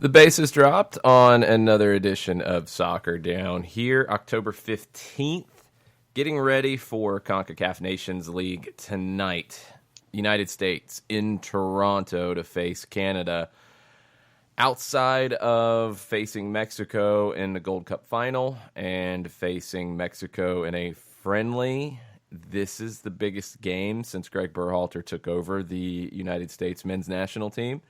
The base is dropped on another edition of Soccer Down here, October 15th. Getting ready for CONCACAF Nations League tonight. United States in Toronto to face Canada. Outside of facing Mexico in the Gold Cup final and facing Mexico in a friendly, this is the biggest game since Greg Berhalter took over the United States men's national team.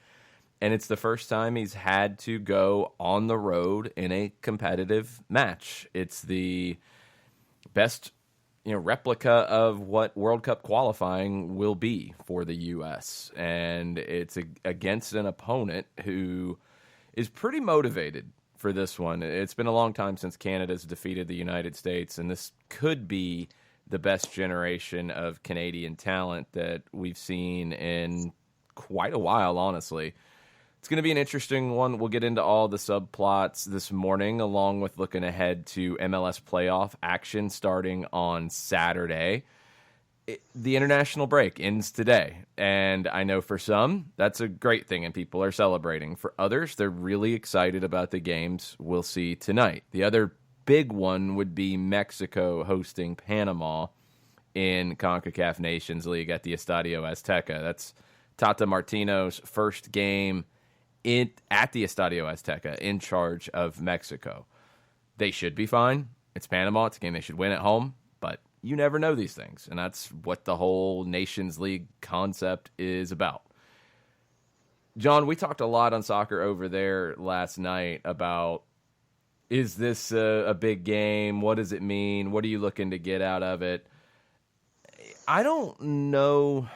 And it's the first time he's had to go on the road in a competitive match. It's the best, replica of what World Cup qualifying will be for the U.S. And it's against an opponent who is pretty motivated for this one. It's been a long time since Canada's defeated the United States, and this could be the best generation of Canadian talent that we've seen in quite a while, honestly. It's going to be an interesting one. We'll get into all the subplots this morning, along with looking ahead to MLS playoff action starting on Saturday. The international break ends today, and I know for some, that's a great thing, and people are celebrating. For others, they're really excited about the games we'll see tonight. The other big one would be Mexico hosting Panama in CONCACAF Nations League at the Estadio Azteca. That's Tata Martino's first game at the Estadio Azteca in charge of Mexico. They should be fine. It's Panama. It's a game they should win at home, but you never know these things, and that's what the whole Nations League concept is about. John, we talked a lot on Soccer Over There last night about, is this a big game? What does it mean? What are you looking to get out of it? I don't know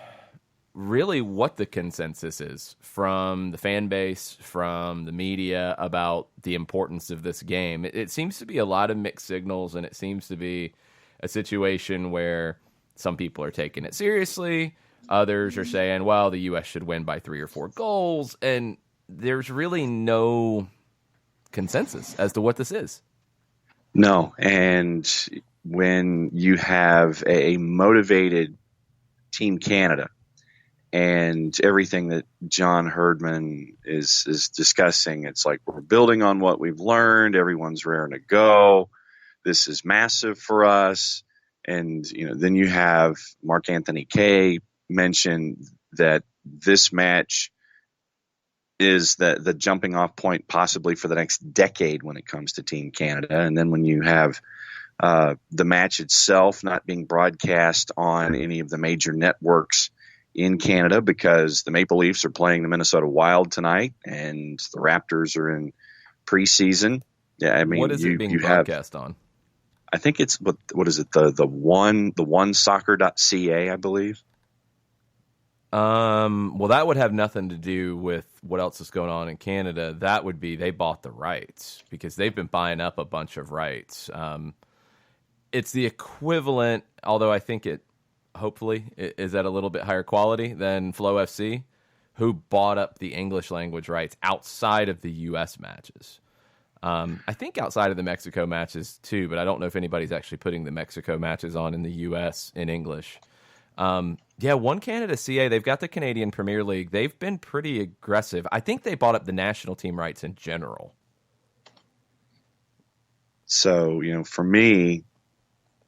really what the consensus is from the fan base, from the media about the importance of this game. It seems to be a lot of mixed signals, and it seems to be a situation where some people are taking it seriously. Others are saying, well, the U.S. should win by 3 or 4 goals. And there's really no consensus as to what this is. No. And when you have a motivated Team Canada, and everything that John Herdman is discussing, it's like we're building on what we've learned. Everyone's raring to go. This is massive for us. And, then you have Mark Anthony Kaye mention that this match is the jumping off point possibly for the next decade when it comes to Team Canada. And then when you have the match itself not being broadcast on any of the major networks in Canada because the Maple Leafs are playing the Minnesota Wild tonight and the Raptors are in preseason. Yeah, I mean, what is it being broadcast on? I think it's what is it? The one soccer.ca, I believe. Well, that would have nothing to do with what else is going on in Canada. That would be they bought the rights because they've been buying up a bunch of rights. It's the equivalent, although I think it hopefully is at a little bit higher quality than Flow FC, who bought up the English language rights outside of the U.S. matches. I think outside of the Mexico matches too, but I don't know if anybody's actually putting the Mexico matches on in the U.S. in English. One Canada CA, they've got the Canadian Premier League. They've been pretty aggressive. I think they bought up the national team rights in general. So, for me,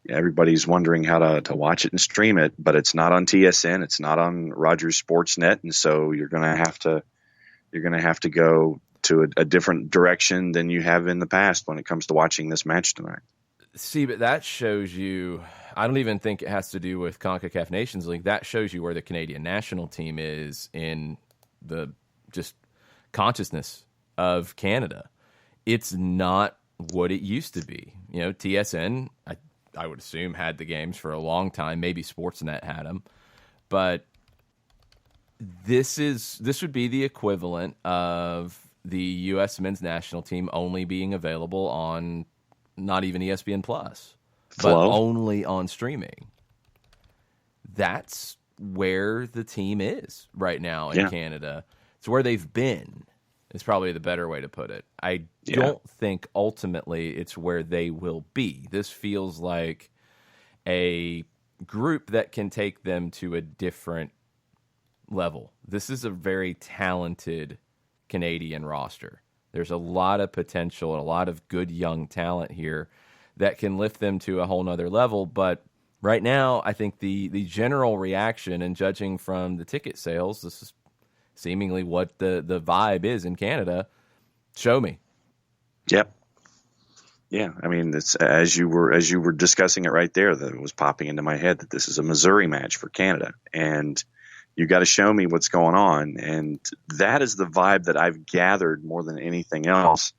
everybody's wondering how to watch it and stream it, but it's not on TSN. It's not on Rogers Sportsnet. And so you're going to have to go to a different direction than you have in the past when it comes to watching this match tonight. See, but that shows you, I don't even think it has to do with CONCACAF Nations League. That shows you where the Canadian national team is in the just consciousness of Canada. It's not what it used to be. TSN, I would assume, had the games for a long time. Maybe Sportsnet had them. But this would be the equivalent of the U.S. men's national team only being available on not even ESPN Plus, but only on streaming. That's where the team is right now in Canada. It's where they've been. Is probably the better way to put it. I don't think ultimately it's where they will be. This feels like a group that can take them to a different level. This is a very talented Canadian roster. There's a lot of potential and a lot of good young talent here that can lift them to a whole nother level. But right now, I think the general reaction, and judging from the ticket sales, this is seemingly what the vibe is in Canada. Show me. Yep. Yeah, I mean, it's as you were discussing it right there, that it was popping into my head that this is a Missouri match for Canada, and you got to show me what's going on, and that is the vibe that I've gathered more than anything else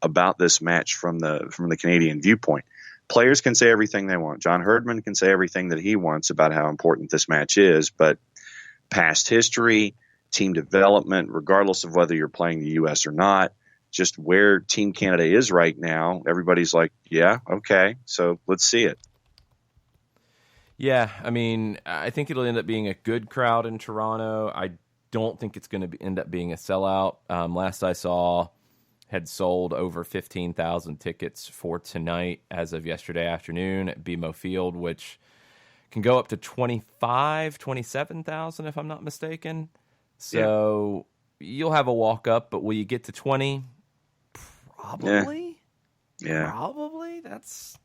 about this match from the Canadian viewpoint. Players can say everything they want. John Herdman can say everything that he wants about how important this match is, but past history, team development, regardless of whether you're playing the U.S. or not, just where Team Canada is right now, everybody's like, yeah, okay, so let's see it. Yeah, I mean, I think it'll end up being a good crowd in Toronto. I don't think it's going to end up being a sellout. Last I saw, had sold over 15,000 tickets for tonight as of yesterday afternoon at BMO Field, which can go up to 27,000 if I'm not mistaken. So you'll have a walk up, but will you get to 20? Probably. Yeah. Probably. That's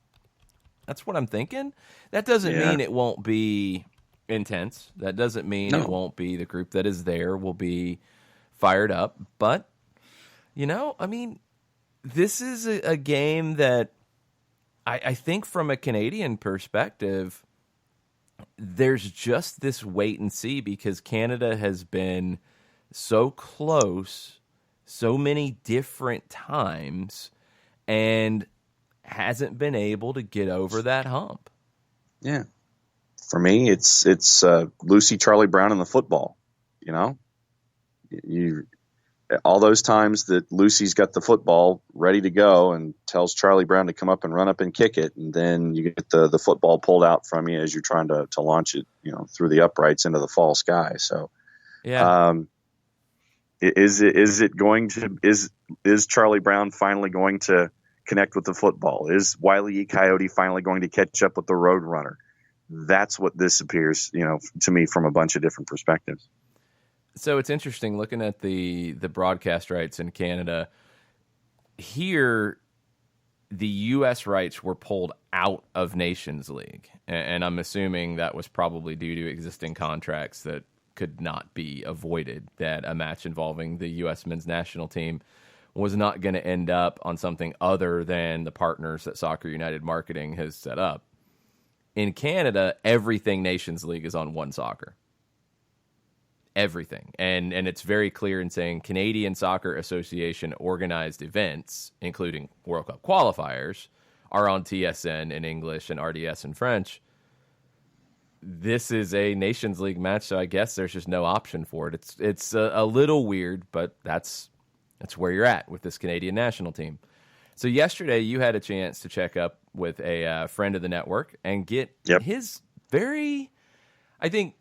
what I'm thinking. That doesn't mean it won't be intense. That doesn't mean it won't be the group that is there will be fired up. But, I mean, this is a game that I think from a Canadian perspective, there's just this wait and see because Canada has been so close so many different times and hasn't been able to get over that hump. Yeah. For me, it's Lucy, Charlie Brown, and the football. You all those times that Lucy's got the football ready to go and tells Charlie Brown to come up and run up and kick it, and then you get the football pulled out from you as you're trying to launch it, through the uprights into the fall sky. So, Is Charlie Brown finally going to connect with the football? Is Wile E. Coyote finally going to catch up with the Road Runner? That's what this appears, to me from a bunch of different perspectives. So it's interesting looking at the broadcast rights in Canada. Here, the U.S. rights were pulled out of Nations League, and I'm assuming that was probably due to existing contracts that could not be avoided, that a match involving the U.S. men's national team was not going to end up on something other than the partners that Soccer United Marketing has set up. In Canada, everything Nations League is on One Soccer. Everything. And it's very clear in saying Canadian Soccer Association organized events, including World Cup qualifiers, are on TSN in English and RDS in French. This is a Nations League match, so I guess there's just no option for it. It's a little weird, but that's where you're at with this Canadian national team. So yesterday you had a chance to check up with a friend of the network and get his very, I think,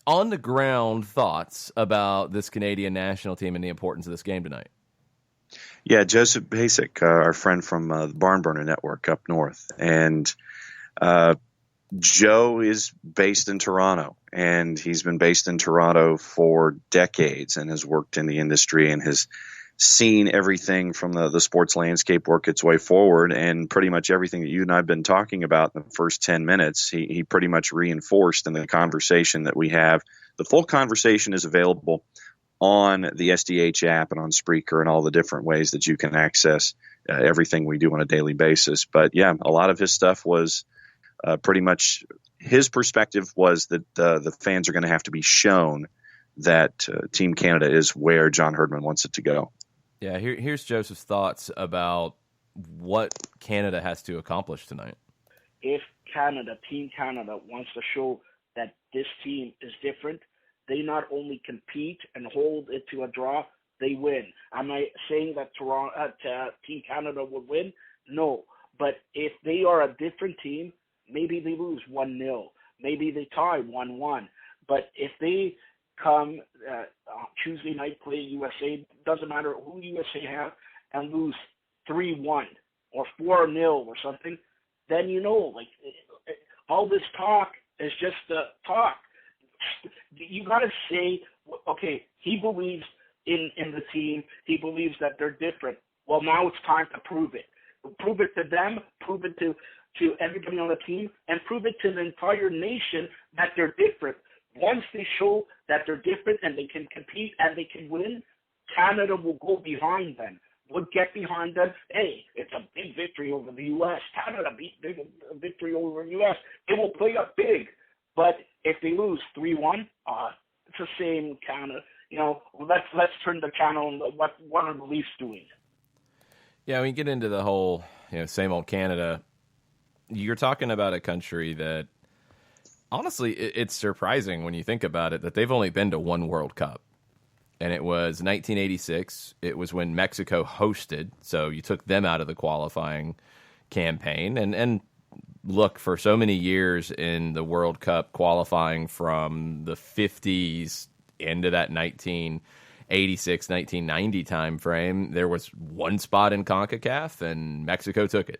on-the-ground thoughts about this Canadian national team and the importance of this game tonight. Yeah, Joseph Basic, our friend from the Barn Burner Network up north. And Joe is based in Toronto, and he's been based in Toronto for decades and has worked in the industry and has seen everything from the sports landscape work its way forward. And pretty much everything that you and I have been talking about in the first 10 minutes, he pretty much reinforced in the conversation that we have. The full conversation is available on the SDH app and on Spreaker and all the different ways that you can access everything we do on a daily basis. But yeah, a lot of his stuff was pretty much his perspective was that the fans are going to have to be shown that Team Canada is where John Herdman wants it to go. Yeah, here's Joseph's thoughts about what Canada has to accomplish tonight. If Team Canada wants to show that this team is different, they not only compete and hold it to a draw, they win. Am I saying that Team Canada would win? No. But if they are a different team, maybe they lose 1-0. Maybe they tie 1-1. But if they come Tuesday night, play USA, doesn't matter who USA have, and lose 3-1 or 4-0 or something, then all this talk is just talk. You got to say, okay, he believes in the team. He believes that they're different. Well, now it's time to prove it. Prove it to them, prove it to everybody on the team, and prove it to the entire nation that they're different. Once they show that they're different and they can compete and they can win, Canada will go behind them. Would get behind them. Hey, it's a big victory over the U.S. Canada beat big victory over the U.S. They will play up big. But if they lose 3-1, it's the same Canada. Let's turn the channel on what are the Leafs doing. Yeah, when you get into the whole same old Canada, you're talking about a country that, honestly, it's surprising when you think about it that they've only been to one World Cup. And it was 1986. It was when Mexico hosted, so you took them out of the qualifying campaign. And look, for so many years in the World Cup qualifying from the 50s into that 1986, 1990 time frame, there was one spot in CONCACAF, and Mexico took it.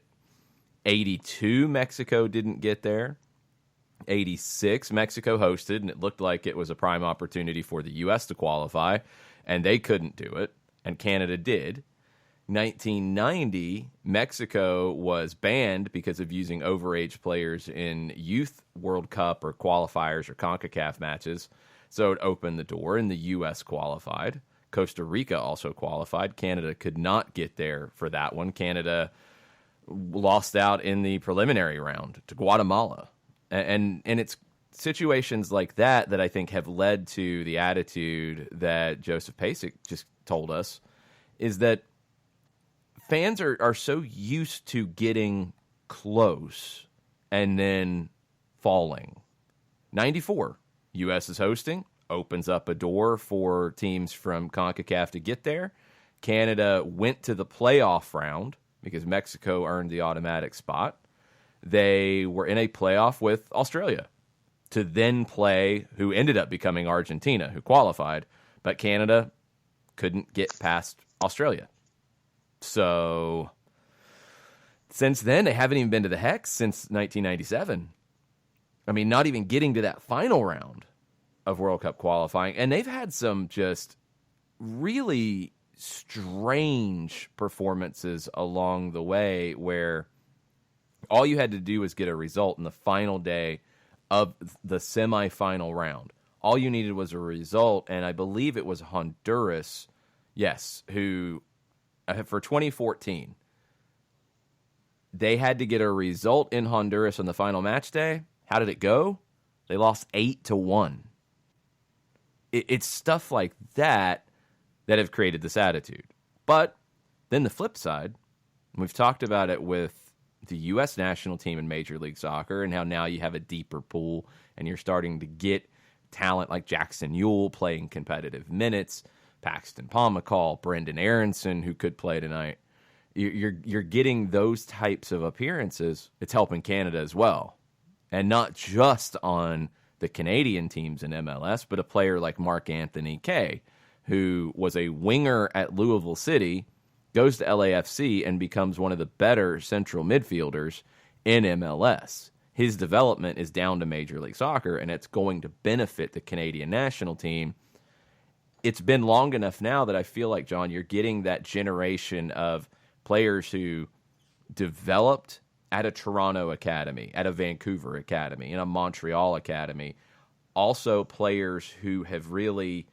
82, Mexico didn't get there. 86, Mexico hosted, and it looked like it was a prime opportunity for the U.S. to qualify, and they couldn't do it, and Canada did. 1990, Mexico was banned because of using overage players in youth World Cup or qualifiers or CONCACAF matches, so it opened the door, and the U.S. qualified. Costa Rica also qualified. Canada could not get there for that one. Canada lost out in the preliminary round to Guatemala. And it's situations like that I think have led to the attitude that Joseph Pasek just told us, is that fans are so used to getting close and then falling. 94, U.S. is hosting, opens up a door for teams from CONCACAF to get there. Canada went to the playoff round because Mexico earned the automatic spot. They were in a playoff with Australia to then play who ended up becoming Argentina, who qualified, but Canada couldn't get past Australia. So since then, they haven't even been to the Hex since 1997. I mean, not even getting to that final round of World Cup qualifying. And they've had some just really strange performances along the way where all you had to do was get a result in the final day of the semifinal round. All you needed was a result, and I believe it was Honduras, yes, who, for 2014, they had to get a result in Honduras on the final match day. How did it go? They lost 8-1. It's stuff like that have created this attitude. But then the flip side, and we've talked about it with the U.S. national team in Major League Soccer and how now you have a deeper pool and you're starting to get talent like Jackson Ewell playing competitive minutes, Paxton Pomacall, Brendan Aronson, who could play tonight. You're getting those types of appearances. It's helping Canada as well. And not just on the Canadian teams in MLS, but a player like Mark-Anthony Kaye, who was a winger at Louisville City, goes to LAFC and becomes one of the better central midfielders in MLS. His development is down to Major League Soccer, and it's going to benefit the Canadian national team. It's been long enough now that I feel like, John, you're getting that generation of players who developed at a Toronto academy, at a Vancouver academy, in a Montreal academy. Also players who have really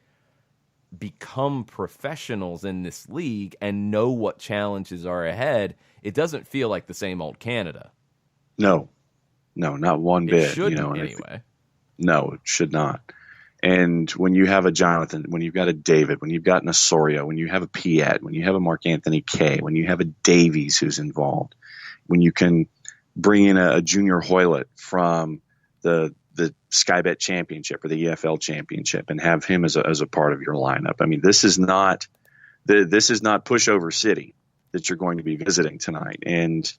become professionals in this league and know what challenges are ahead. It doesn't feel like the same old Canada. No, not one bit. It shouldn't, anyway. No, it should not. And when you have a Jonathan, when you've got a David, when you've got an Osorio, when you have a Piet, when you have a Mark-Anthony Kaye, when you have a Davies who's involved, when you can bring in a Junior Hoylett from the Sky Bet Championship or the EFL Championship and have him as a part of your lineup. I mean, this is not pushover city that you're going to be visiting tonight. And,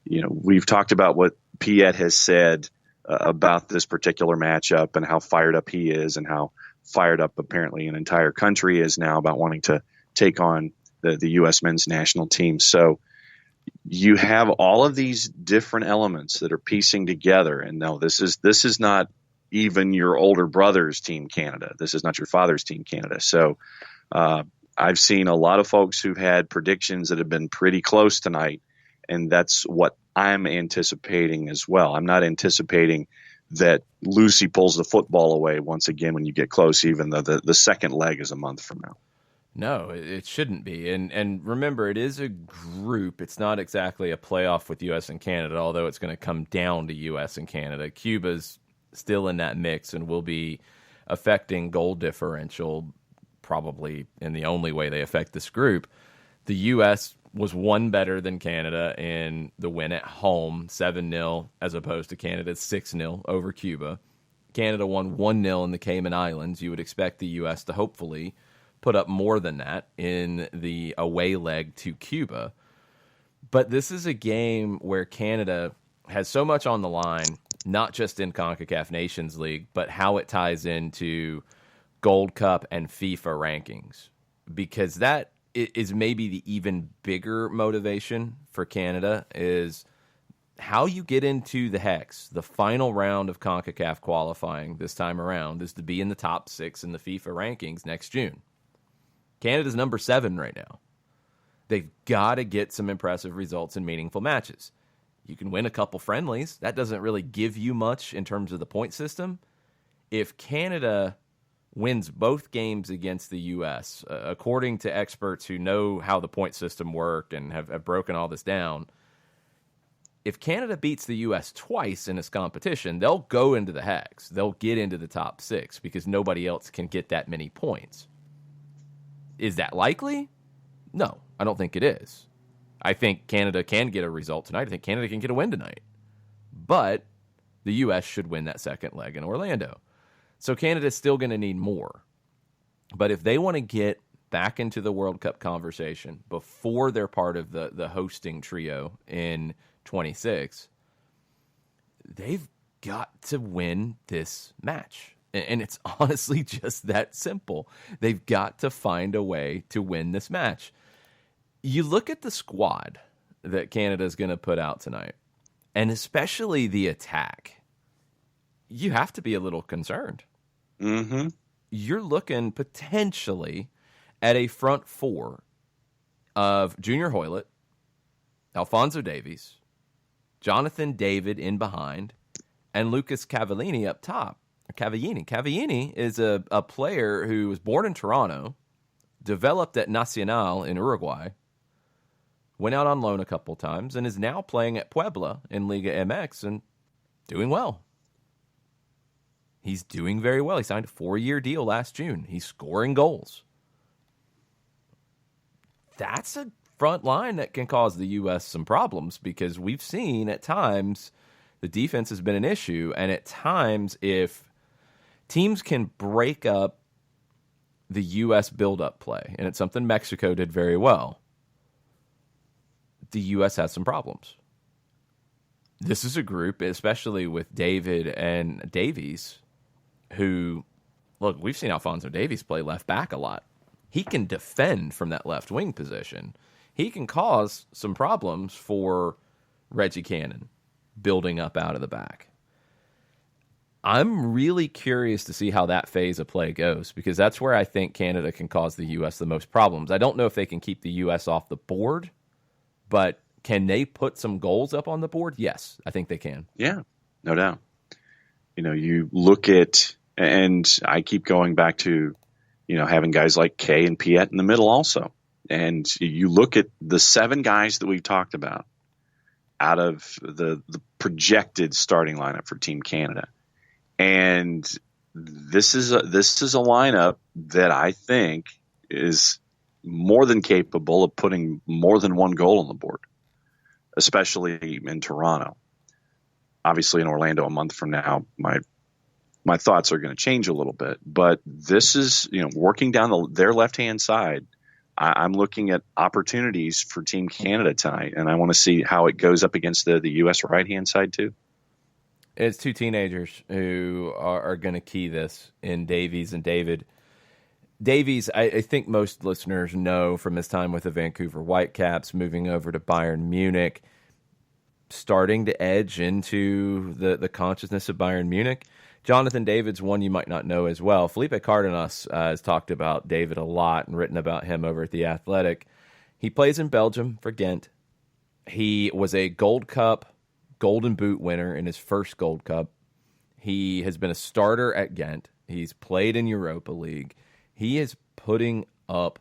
we've talked about what Piet has said about this particular matchup and how fired up he is and how fired up apparently an entire country is now about wanting to take on the U.S. men's national team. So you have all of these different elements that are piecing together. And no, this is not even your older brother's Team Canada. This is not your father's Team Canada. So I've seen a lot of folks who've had predictions that have been pretty close tonight, and that's what I'm anticipating as well. I'm not anticipating that Lucy pulls the football away once again when you get close, even though the second leg is a month from now. No, it shouldn't be. And remember, it is a group. It's not exactly a playoff with U.S. and Canada, although it's going to come down to U.S. and Canada. Cuba's still in that mix and will be affecting goal differential probably in the only way they affect this group. The U.S. was one better than Canada in the win at home, 7-0, as opposed to Canada's 6-0 over Cuba. Canada won 1-0 in the Cayman Islands. You would expect the U.S. to hopefully put up more than that in the away leg to Cuba. But this is a game where Canada has so much on the line, not just in CONCACAF Nations League, but how it ties into Gold Cup and FIFA rankings. Because that is maybe the even bigger motivation for Canada, is how you get into the Hex. The final round of CONCACAF qualifying this time around is to be in the top 6 in the FIFA rankings next June. Canada's number 7 right now. They've got to get some impressive results in meaningful matches. You can win a couple friendlies. That doesn't really give you much in terms of the point system. If Canada wins both games against the U.S., according to experts who know how the point system worked and have broken all this down, if Canada beats the U.S. twice in this competition, they'll go into the Hex. They'll get into the top 6 because nobody else can get that many points. Is that likely? No, I don't think it is. I think Canada can get a result tonight. I think Canada can get a win tonight. But the U.S. should win that second leg in Orlando. So Canada's still going to need more. But if they want to get back into the World Cup conversation before they're part of the hosting trio in 26, they've got to win this match. And it's honestly just that simple. They've got to find a way to win this match. You look at the squad that Canada's going to put out tonight, and especially the attack, you have to be a little concerned. Mm-hmm. You're looking potentially at a front four of Junior Hoylett, Alphonso Davies, Jonathan David in behind, and Lucas Cavallini up top. Cavallini is a player who was born in Toronto, developed at Nacional in Uruguay, went out on loan a couple times, and is now playing at Puebla in Liga MX and doing well. He's doing very well. He signed a 4-year deal last June. He's scoring goals. That's a front line that can cause the U.S. some problems because we've seen at times the defense has been an issue, and at times if teams can break up the U.S. build-up play, and it's something Mexico did very well, the U.S. has some problems. This is a group, especially with David and Davies, who, look, we've seen Alphonso Davies play left back a lot. He can defend from that left wing position. He can cause some problems for Reggie Cannon building up out of the back. I'm really curious to see how that phase of play goes because that's where I think Canada can cause the U.S. the most problems. I don't know if they can keep the U.S. off the board, but can they put some goals up on the board? Yes, I think they can. Yeah, no doubt. You know, you look at, and I keep going back to, you know, having guys like Kay and Piet in the middle also. And you look at the 7 guys that we've talked about out of the projected starting lineup for Team Canada. And this is a lineup that I think is more than capable of putting more than one goal on the board, especially in Toronto. Obviously in Orlando a month from now, my thoughts are going to change a little bit, but this is, you know, working down their left-hand side. I'm looking at opportunities for Team Canada tonight, and I want to see how it goes up against the U.S. right-hand side too. It's 2 teenagers who are going to key this in Davies and David. Davies, I think most listeners know from his time with the Vancouver Whitecaps, moving over to Bayern Munich, starting to edge into the consciousness of Bayern Munich. Jonathan David's one you might not know as well. Felipe Cardenas has talked about David a lot and written about him over at The Athletic. He plays in Belgium for Ghent. He was a Gold Cup Golden Boot winner in his first Gold Cup. He has been a starter at Ghent. He's played in Europa League. He is putting up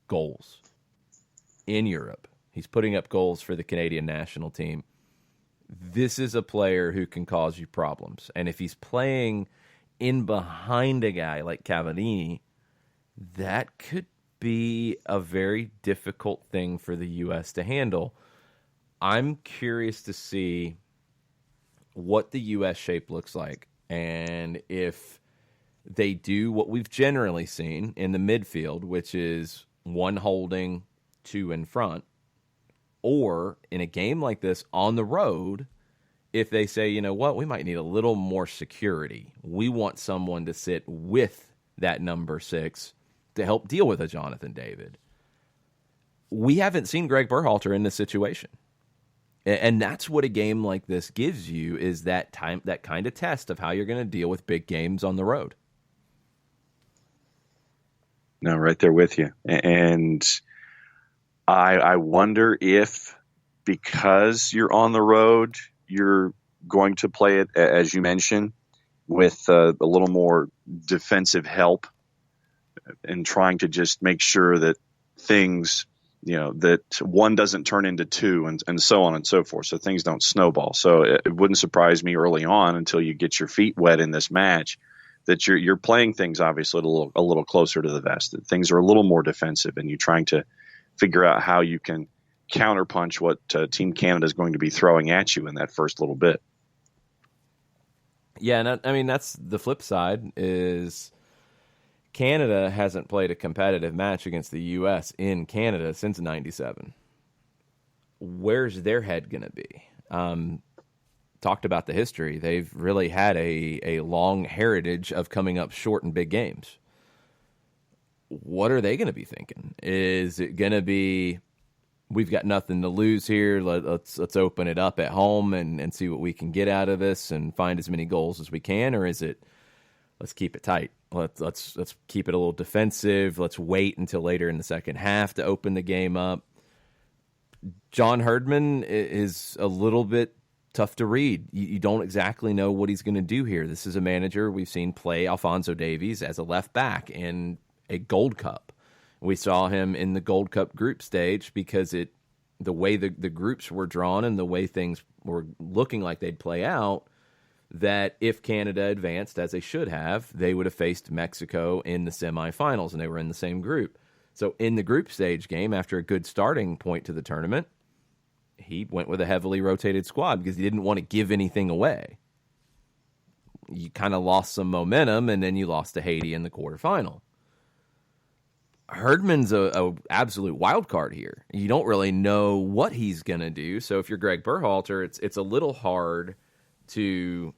goals in Europe. He's putting up goals for the Canadian national team. This is a player who can cause you problems. And if he's playing in behind a guy like Cavallini, that could be a very difficult thing for the U.S. to handle. I'm curious to see what the U.S. shape looks like and if they do what we've generally seen in the midfield, which is one holding, two in front, or in a game like this on the road, if they say, you know what, we might need a little more security. We want someone to sit with that number 6 to help deal with a Jonathan David. We haven't seen Greg Berhalter in this situation. And that's what a game like this gives you, is that time, that kind of test of how you're going to deal with big games on the road. No, right there with you. And I wonder if, because you're on the road, you're going to play it, as you mentioned, with a little more defensive help and trying to just make sure that things, that one doesn't turn into two and so on and so forth. So things don't snowball. So it wouldn't surprise me early on, until you get your feet wet in this match, that you're playing things obviously a little closer to the vest, that things are a little more defensive, and you're trying to figure out how you can counterpunch what Team Canada is going to be throwing at you in that first little bit. Yeah, and I mean, that's the flip side, is Canada hasn't played a competitive match against the U.S. in Canada since '97. Where's their head going to be? Talked about the history. They've really had a long heritage of coming up short in big games. What are they going to be thinking? Is it going to be, we've got nothing to lose here, let's open it up at home and see what we can get out of this and find as many goals as we can? Or is it, let's keep it tight, let's keep it a little defensive, let's wait until later in the second half to open the game up? John Herdman is a little bit tough to read. You don't exactly know what he's going to do here. This is a manager we've seen play Alphonso Davies as a left back in a Gold Cup. We saw him in the Gold Cup group stage because the way the groups were drawn and the way things were looking like they'd play out, that if Canada advanced, as they should have, they would have faced Mexico in the semifinals, and they were in the same group. So in the group stage game, after a good starting point to the tournament, he went with a heavily rotated squad because he didn't want to give anything away. You kind of lost some momentum, and then you lost to Haiti in the quarterfinal. Herdman's a absolute wild card here. You don't really know what he's going to do. So if you're Greg Berhalter, it's a little hard to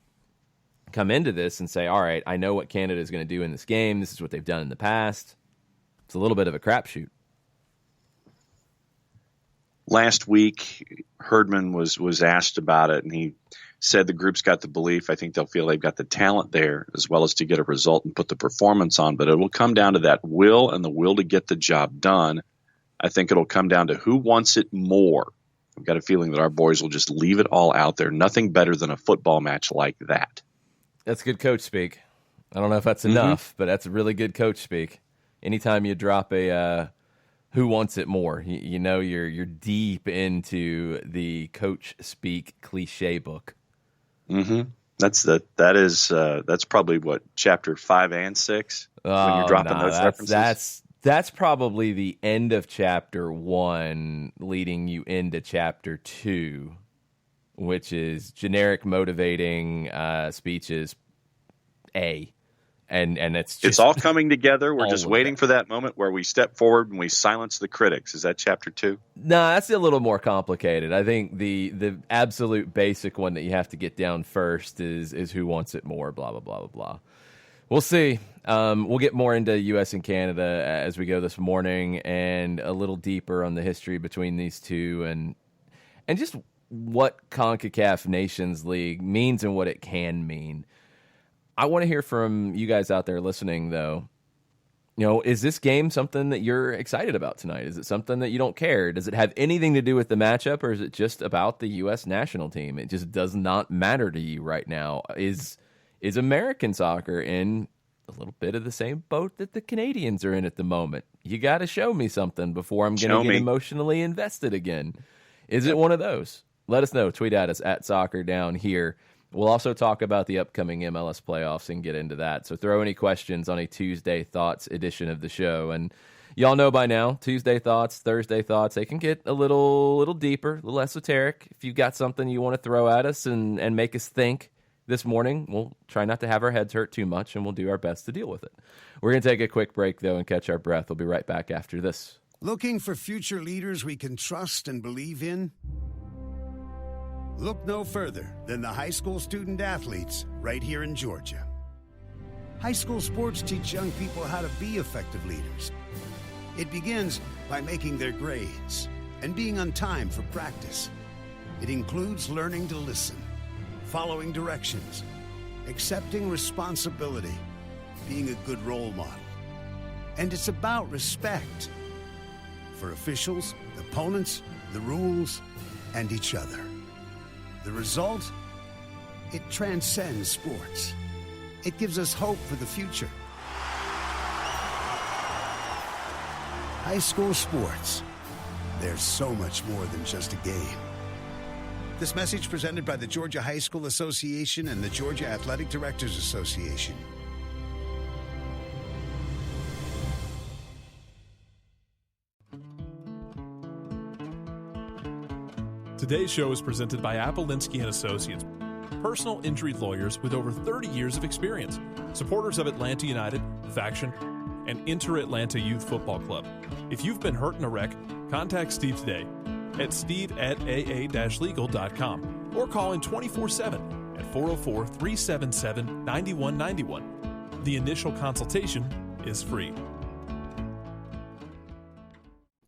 come into this and say, all right, I know what Canada is going to do in this game. This is what they've done in the past. It's a little bit of a crapshoot. Last week, Herdman was asked about it, and he said the group's got the belief. I think they'll feel they've got the talent there, as well as to get a result and put the performance on. But it will come down to that will and the will to get the job done. I think it'll come down to who wants it more. I've got a feeling that our boys will just leave it all out there. Nothing better than a football match like that. That's good coach speak. I don't know if that's enough, but that's really good coach speak. Anytime you drop a who wants it more, you know you're deep into the coach speak cliche book. Mm-hmm. That's probably what, chapter 5 and 6 when you're dropping those references. That's probably the end of chapter 1, leading you into chapter 2, which is generic motivating speeches. And it's all coming together. We're just waiting for that moment where we step forward and we silence the critics. Is that chapter 2? No, that's a little more complicated. I think the absolute basic one that you have to get down first is who wants it more, blah, blah, blah, blah, blah. We'll see. We'll get more into U.S. and Canada as we go this morning, and a little deeper on the history between these two, and just what CONCACAF Nations League means and what it can mean. I want to hear from you guys out there listening, though. You know, is this game something that you're excited about tonight? Is it something that you don't care? Does it have anything to do with the matchup, or is it just about the U.S. national team? It just does not matter to you right now. Is American soccer in a little bit of the same boat that the Canadians are in at the moment? You got to show me something before I'm going to get emotionally invested again. Is it one of those? Let us know. Tweet at us at Soccer Down Here. We'll also talk about the upcoming MLS playoffs and get into that. So throw any questions on a Tuesday Thoughts edition of the show. And y'all know by now, Tuesday Thoughts, Thursday Thoughts, they can get a little deeper, a little esoteric. If you've got something you want to throw at us and make us think this morning, we'll try not to have our heads hurt too much, and we'll do our best to deal with it. We're going to take a quick break, though, and catch our breath. We'll be right back after this. Looking for future leaders we can trust and believe in? Look no further than the high school student athletes right here in Georgia. High school sports teach young people how to be effective leaders. It begins by making their grades and being on time for practice. It includes learning to listen, following directions, accepting responsibility, being a good role model. And it's about respect for officials, opponents, the rules, and each other. The result? It transcends sports. It gives us hope for the future. High school sports. There's so much more than just a game. This message presented by the Georgia High School Association and the Georgia Athletic Directors Association. Today's show is presented by Apolinsky & Associates, personal injury lawyers with over 30 years of experience, supporters of Atlanta United, Faction, and Inter-Atlanta Youth Football Club. If you've been hurt in a wreck, contact Steve today at steve@aa-legal.com or call in 24/7 at 404-377-9191. The initial consultation is free.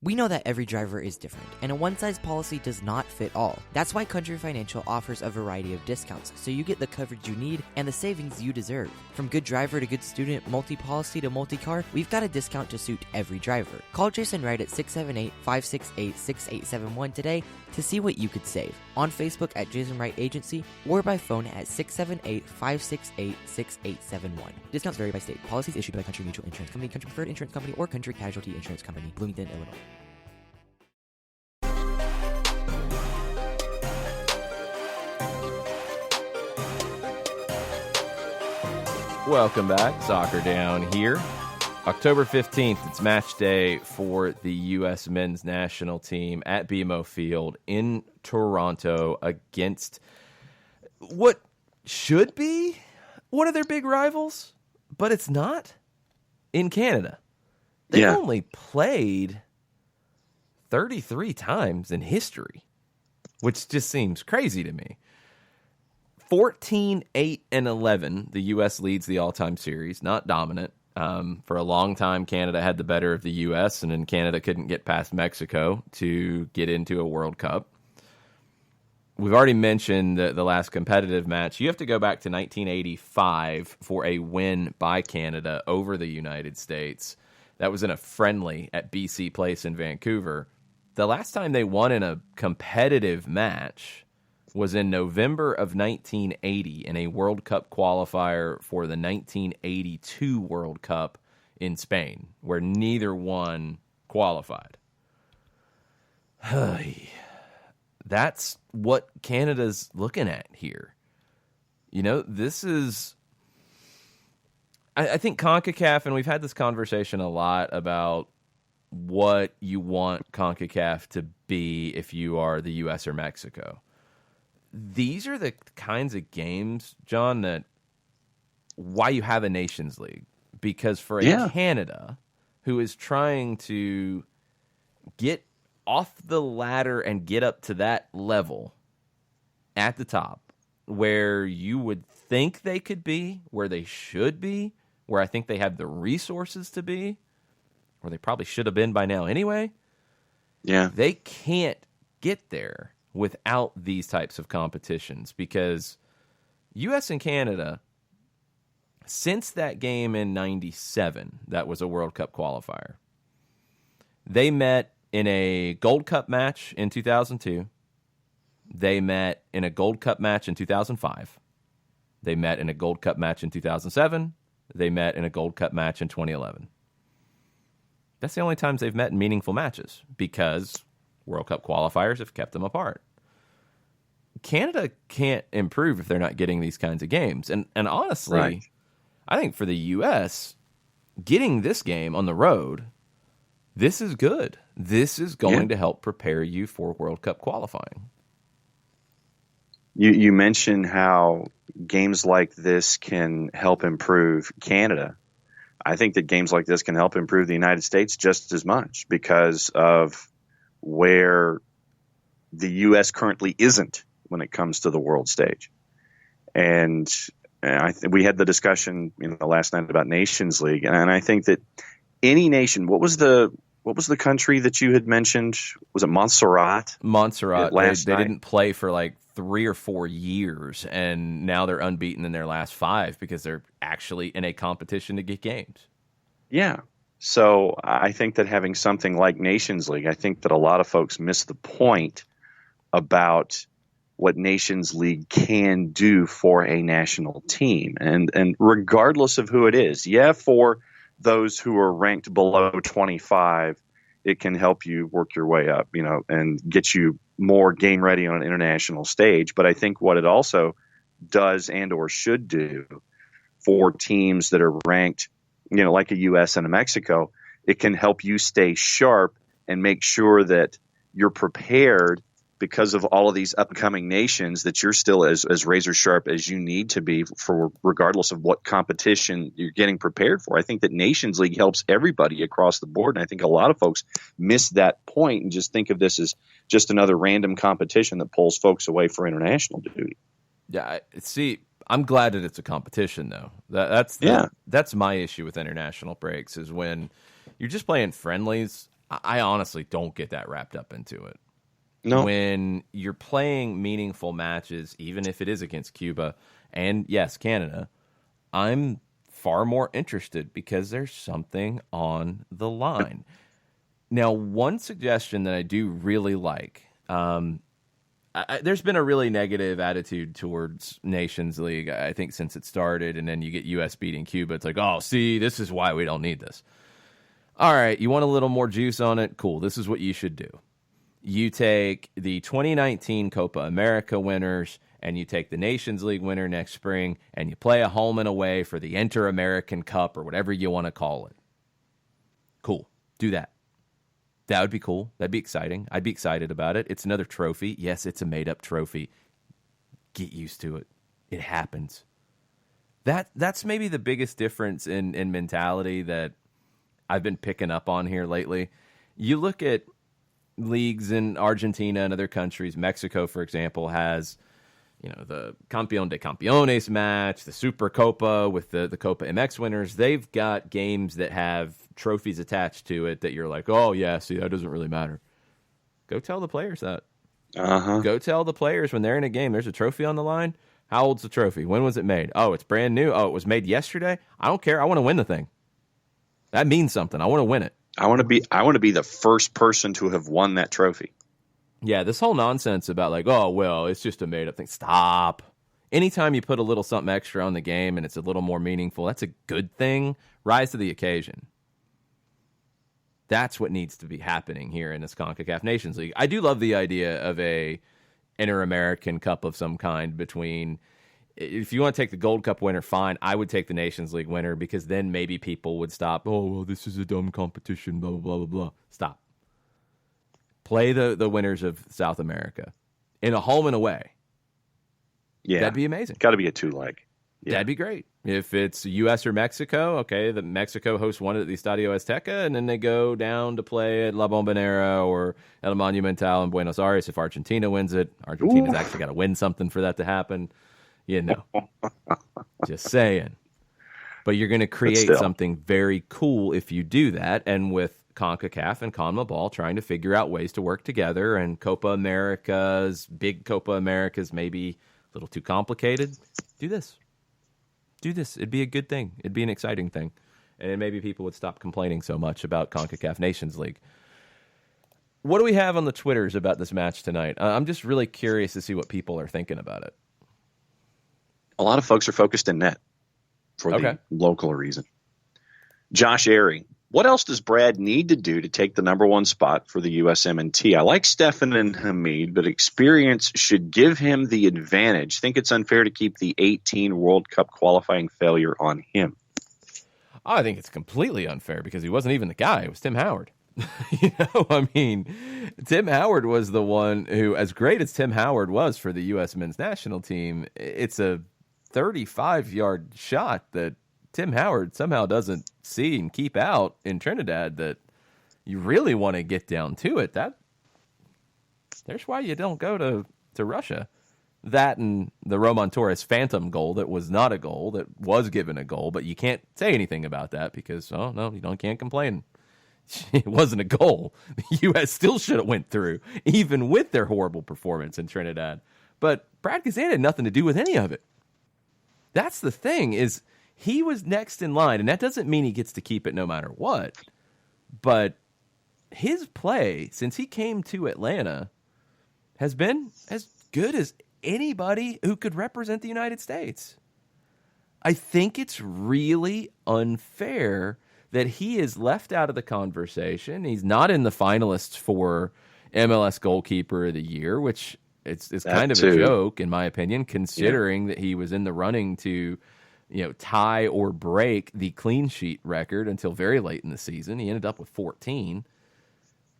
We know that every driver is different, and a one-size policy does not fit all. That's why Country Financial offers a variety of discounts, so you get the coverage you need and the savings you deserve. From good driver to good student, multi-policy to multi-car, we've got a discount to suit every driver. Call Jason Wright at 678-568-6871 today to see what you could save. On Facebook at Jason Wright Agency or by phone at 678-568-6871. Discounts vary by state. Policies issued by Country Mutual Insurance Company, Country Preferred Insurance Company, or Country Casualty Insurance Company, Bloomington, Illinois. Welcome back. Soccer Down Here. October 15th, it's match day for the U.S. men's national team at BMO Field in Toronto against what should be one of their big rivals, but it's not, in Canada. They've only played 33 times in history, which just seems crazy to me. 14, 8, and 11, the U.S. leads the all-time series, not dominant. For a long time, Canada had the better of the U.S., and then Canada couldn't get past Mexico to get into a World Cup. We've already mentioned the last competitive match. You have to go back to 1985 for a win by Canada over the United States. That was in a friendly at BC Place in Vancouver. The last time they won in a competitive match was in November of 1980 in a World Cup qualifier for the 1982 World Cup in Spain, where neither one qualified. That's what Canada's looking at here. You know, this is... I think CONCACAF, and we've had this conversation a lot about what you want CONCACAF to be if you are the U.S. or Mexico. These are the kinds of games, John, that why you have a Nations League. Because for a Canada who is trying to get off the ladder and get up to that level at the top where you would think they could be, where they should be, where I think they have the resources to be, where they probably should have been by now anyway. Yeah. They can't get there without these types of competitions because U.S. and Canada, Since that game in 97, that was a World Cup qualifier, they met in a Gold Cup match in 2002. They met in a Gold Cup match in 2005. They met in a Gold Cup match in 2007. They met in a Gold Cup match in 2011. That's the only times they've met in meaningful matches because World Cup qualifiers have kept them apart. Canada can't improve if they're not getting these kinds of games. And honestly, right. I think for the U.S., getting this game on the road, this is good. This is going to help prepare you for World Cup qualifying. You mentioned how games like this can help improve Canada. I think that games like this can help improve the United States just as much because of where the U.S. currently isn't when it comes to the world stage. And we had the discussion last night about Nations League, and I think that any nation, what was the country that you had mentioned? Was it Montserrat? Montserrat. They didn't play for like 3 or 4 years, and now they're unbeaten in their last 5 because they're actually in a competition to get games. Yeah. So I think that having something like Nations League, I think that a lot of folks miss the point about what Nations League can do for a national team. And regardless of who it is, for those who are ranked below 25, it can help you work your way up, and get you more game ready on an international stage. But I think what it also does and or should do for teams that are ranked, like a U.S. and a Mexico, it can help you stay sharp and make sure that you're prepared because of all of these upcoming nations, that you're still as razor sharp as you need to be for regardless of what competition you're getting prepared for. I think that Nations League helps everybody across the board. And I think a lot of folks miss that point and just think of this as just another random competition that pulls folks away for international duty. Yeah. See, I'm glad that it's a competition though. That's my issue with international breaks is when you're just playing friendlies. I honestly don't get that wrapped up into it. No. When you're playing meaningful matches, even if it is against Cuba and, yes, Canada, I'm far more interested because there's something on the line. Now, one suggestion that I do really like, there's been a really negative attitude towards Nations League, I think, since it started, and then you get U.S. beating Cuba. It's like, oh, see, this is why we don't need this. All right, you want a little more juice on it? Cool, this is what you should do. You take the 2019 Copa America winners and you take the Nations League winner next spring and you play a home and away for the Inter-American Cup or whatever you want to call it. Cool. Do that. That would be cool. That'd be exciting. I'd be excited about it. It's another trophy. Yes, it's a made-up trophy. Get used to it. It happens. That's maybe the biggest difference in mentality that I've been picking up on here lately. You look at leagues in Argentina and other countries. Mexico, for example, has the Campeón de Campeones match, the Super Copa with the Copa MX winners. They've got games that have trophies attached to it that you're like, oh, yeah, see, that doesn't really matter. Go tell the players that. Go tell the players when they're in a game, there's a trophy on the line. How old's the trophy? When was it made? Oh, it's brand new. Oh, it was made yesterday. I don't care. I want to win the thing. That means something. I want to win it. I want to be the first person to have won that trophy. Yeah, this whole nonsense about like, oh, well, it's just a made-up thing. Stop. Anytime you put a little something extra on the game and it's a little more meaningful, that's a good thing. Rise to the occasion. That's what needs to be happening here in this CONCACAF Nations League. I do love the idea of a Inter-American Cup of some kind between. If you want to take the Gold Cup winner, fine. I would take the Nations League winner because then maybe people would stop. Oh, well, this is a dumb competition, blah, blah, blah, blah, blah. Stop. Play the winners of South America in a home and away. Yeah. That'd be amazing. Got to be a 2-leg. Yeah. That'd be great. If it's U.S. or Mexico, okay, the Mexico hosts one at the Estadio Azteca, and then they go down to play at La Bombonera or El Monumental in Buenos Aires. If Argentina wins it, Argentina's actually got to win something for that to happen. Just saying. But you're going to create something very cool if you do that. And with CONCACAF and CONMEBOL trying to figure out ways to work together, and big Copa Americas maybe a little too complicated, do this. do this. It'd be a good thing. It'd be an exciting thing. And maybe people would stop complaining so much about CONCACAF Nations League. What do we have on the Twitters about this match tonight? I'm just really curious to see what people are thinking about it. A lot of folks are focused in net for the local reason. Josh Airy, what else does Brad need to do to take the number one spot for the USMNT? I like Stefan and Hamid, but experience should give him the advantage. Think it's unfair to keep the 18 World Cup qualifying failure on him. I think it's completely unfair because he wasn't even the guy. It was Tim Howard. Tim Howard was the one who, as great as Tim Howard was for the U.S. men's national team, it's a 35-yard shot that Tim Howard somehow doesn't see and keep out in Trinidad that you really want to get down to it. There's why you don't go to Russia. That and the Roman Torres phantom goal that was not a goal, that was given a goal, but you can't say anything about that because, can't complain. It wasn't a goal. The U.S. still should have went through, even with their horrible performance in Trinidad. But Brad Gazan had nothing to do with any of it. That's the thing, is he was next in line, and that doesn't mean he gets to keep it no matter what. But his play, since he came to Atlanta, has been as good as anybody who could represent the United States. I think it's really unfair that he is left out of the conversation. He's not in the finalists for MLS Goalkeeper of the Year, which it's kind of a joke, in my opinion, considering that he was in the running to tie or break the clean sheet record until very late in the season. He ended up with 14.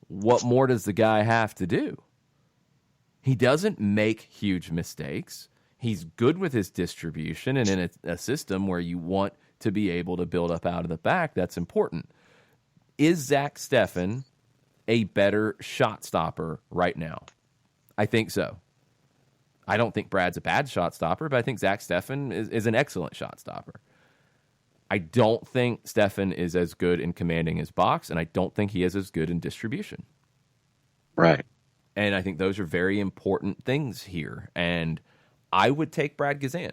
What more does the guy have to do? He doesn't make huge mistakes. He's good with his distribution, and in a system where you want to be able to build up out of the back, that's important. Is Zach Steffen a better shot stopper right now? I think so. I don't think Brad's a bad shot stopper, but I think Zach Steffen is an excellent shot stopper. I don't think Steffen is as good in commanding his box, and I don't think he is as good in distribution. Right. And I think those are very important things here. And I would take Brad Gazan.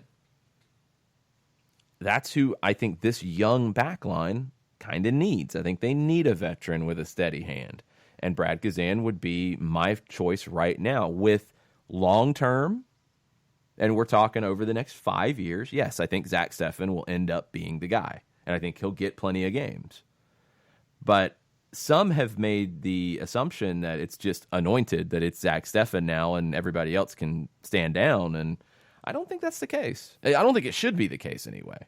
That's who I think this young backline kind of needs. I think they need a veteran with a steady hand. And Brad Gazan would be my choice right now with long-term, and we're talking over the next 5 years. Yes, I think Zach Steffen will end up being the guy, and I think he'll get plenty of games. But some have made the assumption that it's just anointed, that it's Zach Steffen now and everybody else can stand down, and I don't think that's the case. I don't think it should be the case anyway.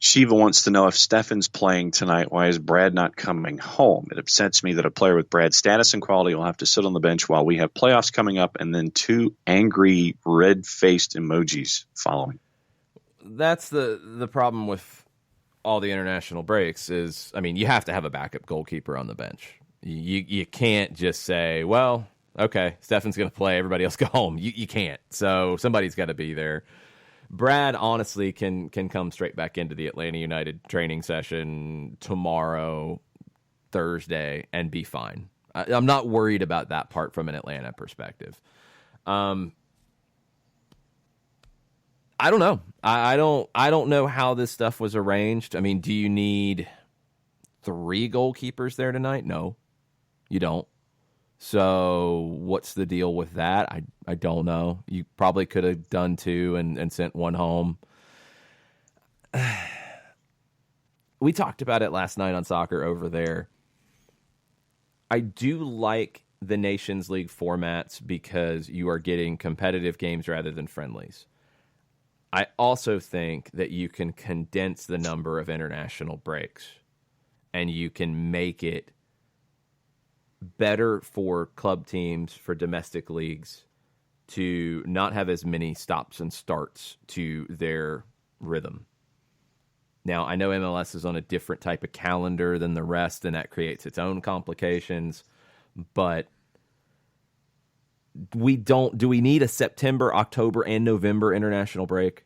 Shiva wants to know if Steffen's playing tonight, why is Brad not coming home? It upsets me that a player with Brad's status and quality will have to sit on the bench while we have playoffs coming up, and then 2 angry red-faced emojis following. That's the problem with all the international breaks is, you have to have a backup goalkeeper on the bench. You can't just say, well, okay, Steffen's going to play, everybody else go home. You can't. So somebody's got to be there. Brad honestly can come straight back into the Atlanta United training session tomorrow, Thursday, and be fine. I'm not worried about that part from an Atlanta perspective. I don't know. I don't know how this stuff was arranged. Do you need 3 goalkeepers there tonight? No, you don't. So what's the deal with that? I don't know. You probably could have done 2 and sent 1 home. We talked about it last night on Soccer Over There. I do like the Nations League formats because you are getting competitive games rather than friendlies. I also think that you can condense the number of international breaks and you can make it better for club teams, for domestic leagues, to not have as many stops and starts to their rhythm. Now, I know MLS is on a different type of calendar than the rest, and that creates its own complications, but do we need a September, October, and November international break?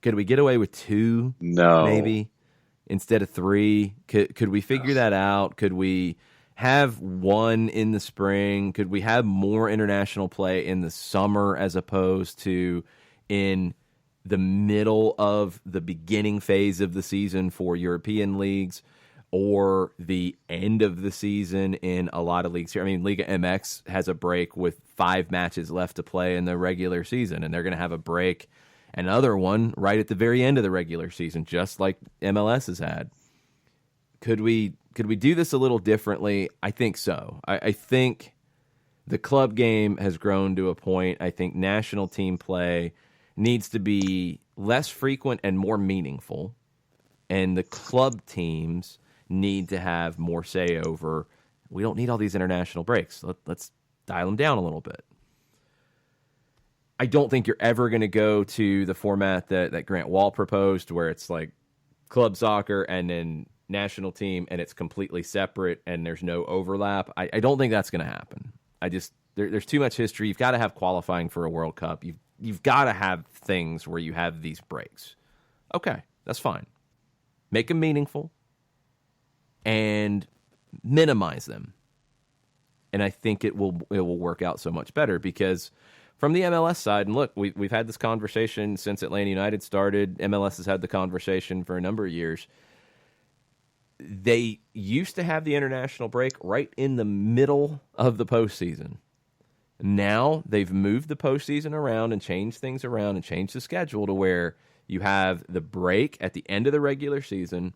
Could we get away with 2? No. Maybe instead of 3? Could we figure that out? Could we have 1 in the spring? Could we have more international play in the summer as opposed to in the middle of the beginning phase of the season for European leagues or the end of the season in a lot of leagues here. I mean, Liga MX has a break with 5 matches left to play in the regular season, and they're going to have a break, another one right at the very end of the regular season, just like MLS has had. Could we do this a little differently? I think so. I think the club game has grown to a point. I think national team play needs to be less frequent and more meaningful, and the club teams need to have more say over, we don't need all these international breaks. Let's dial them down a little bit. I don't think you're ever going to go to the format that Grant Wall proposed, where it's like club soccer and then national team, and it's completely separate and there's no overlap. I don't think that's going to happen. There's too much history. You've got to have qualifying for a World Cup. You've got to have things where you have these breaks. Okay, that's fine. Make them meaningful and minimize them. And I think it will work out so much better, because from the MLS side, and look, we've had this conversation since Atlanta United started. MLS has had the conversation for a number of years. They used to have the international break right in the middle of the postseason. Now they've moved the postseason around and changed things around and changed the schedule to where you have the break at the end of the regular season,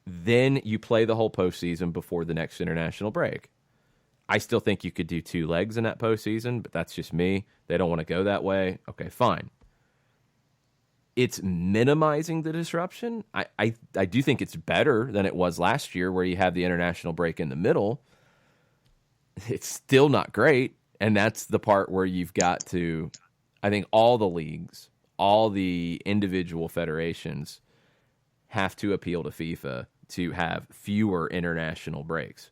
then you play the whole postseason before the next international break. I still think you could do 2 legs in that postseason, but that's just me. They don't want to go that way. Okay, fine. It's minimizing the disruption. I do think it's better than it was last year, where you have the international break in the middle. It's still not great, and that's the part where you've got to, I think all the leagues, all the individual federations have to appeal to FIFA to have fewer international breaks.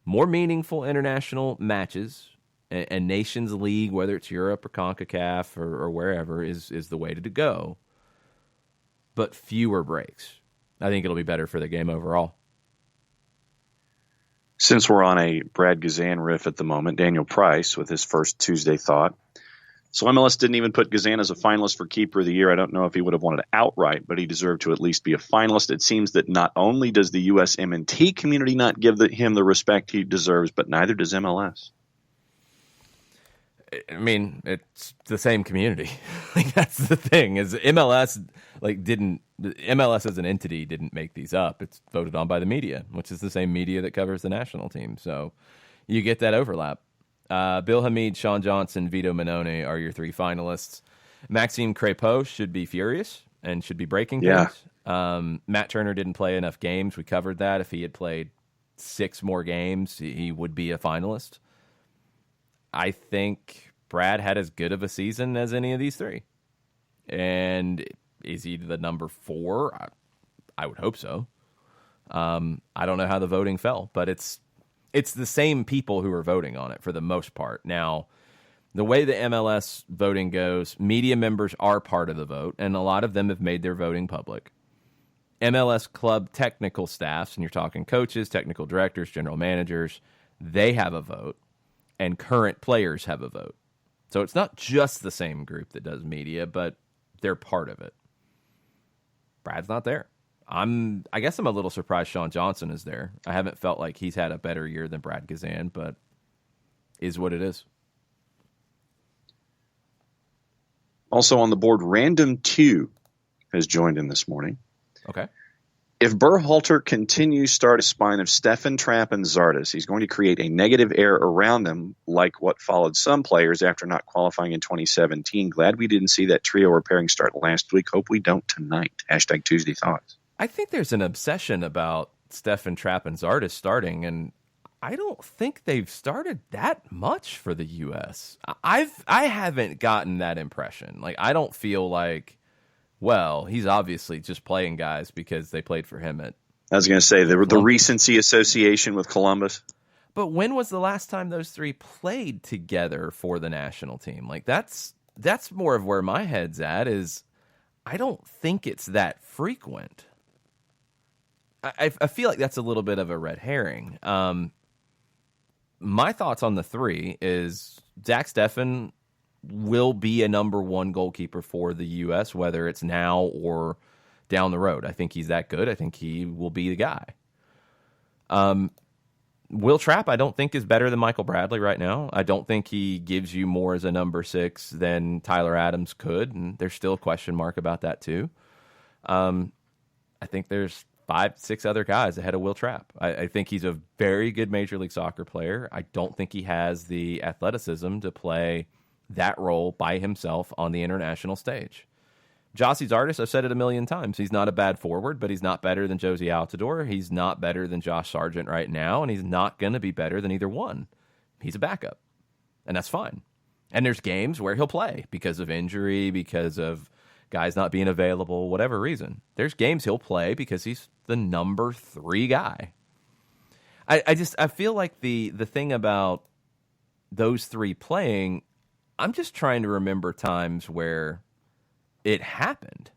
More meaningful international matches, and Nations League, whether it's Europe or CONCACAF or wherever, is the way to go. But fewer breaks. I think it'll be better for the game overall. Since we're on a Brad Gazan riff at the moment, Daniel Price with his first Tuesday thought. So MLS didn't even put Gazan as a finalist for Keeper of the Year. I don't know if he would have wanted it outright, but he deserved to at least be a finalist. It seems that not only does the USMNT community not give him the respect he deserves, but neither does MLS. I mean, it's the same community. Like, that's the thing, is MLS MLS as an entity didn't make these up. It's voted on by the media, which is the same media that covers the national team. So you get that overlap. Bill Hamid, Sean Johnson, Vito Minone are your 3 finalists. Maxime Crépeau should be furious and should be breaking things. Matt Turner didn't play enough games. We covered that. If he had played 6 more games, he would be a finalist. I think Brad had as good of a season as any of these 3. And is he the number 4? I would hope so. I don't know how the voting fell, but it's the same people who are voting on it for the most part. Now, the way the MLS voting goes, media members are part of the vote, and a lot of them have made their voting public. MLS club technical staffs, and you're talking coaches, technical directors, general managers, they have a vote, and current players have a vote. So it's not just the same group that does media, but they're part of it. Brad's not there. I guess I'm a little surprised Sean Johnson is there. I haven't felt like he's had a better year than Brad Gazan, but is what it is. Also on the board, Random 2 has joined in this morning. Okay. If Berhalter continues to start a spine of Stefan Trapp and Zardes, he's going to create a negative air around them, like what followed some players after not qualifying in 2017. Glad we didn't see that trio or pairing start last week. Hope we don't tonight. # Tuesday Thoughts. I think there's an obsession about Stefan Trapp and Zardes starting, and I don't think they've started that much for the U.S. I haven't gotten that impression. Like, I don't feel like, well, he's obviously just playing guys because they played for him at... I was going to say, the recency association with Columbus. But when was the last time those 3 played together for the national team? Like, that's more of where my head's at, is I don't think it's that frequent. I feel like that's a little bit of a red herring. My thoughts on the 3 is Zach Steffen will be a number one goalkeeper for the U.S., whether it's now or down the road. I think he's that good. I think he will be the guy. Will Trapp, I don't think, is better than Michael Bradley right now. I don't think he gives you more as a number 6 than Tyler Adams could, and there's still a question mark about that too. I think there's 5-6 other guys ahead of Will Trapp. I think he's a very good Major League Soccer player. I don't think he has the athleticism to play that role by himself on the international stage. Jossie's artist, I've said it a million times. He's not a bad forward, but he's not better than Josie Altidore. He's not better than Josh Sargent right now, and he's not going to be better than either one. He's a backup, and that's fine. And there's games where he'll play because of injury, because of guys not being available, whatever reason. There's games he'll play because he's the number 3 guy. I feel like the thing about those 3 playing, I'm just trying to remember times where it happened.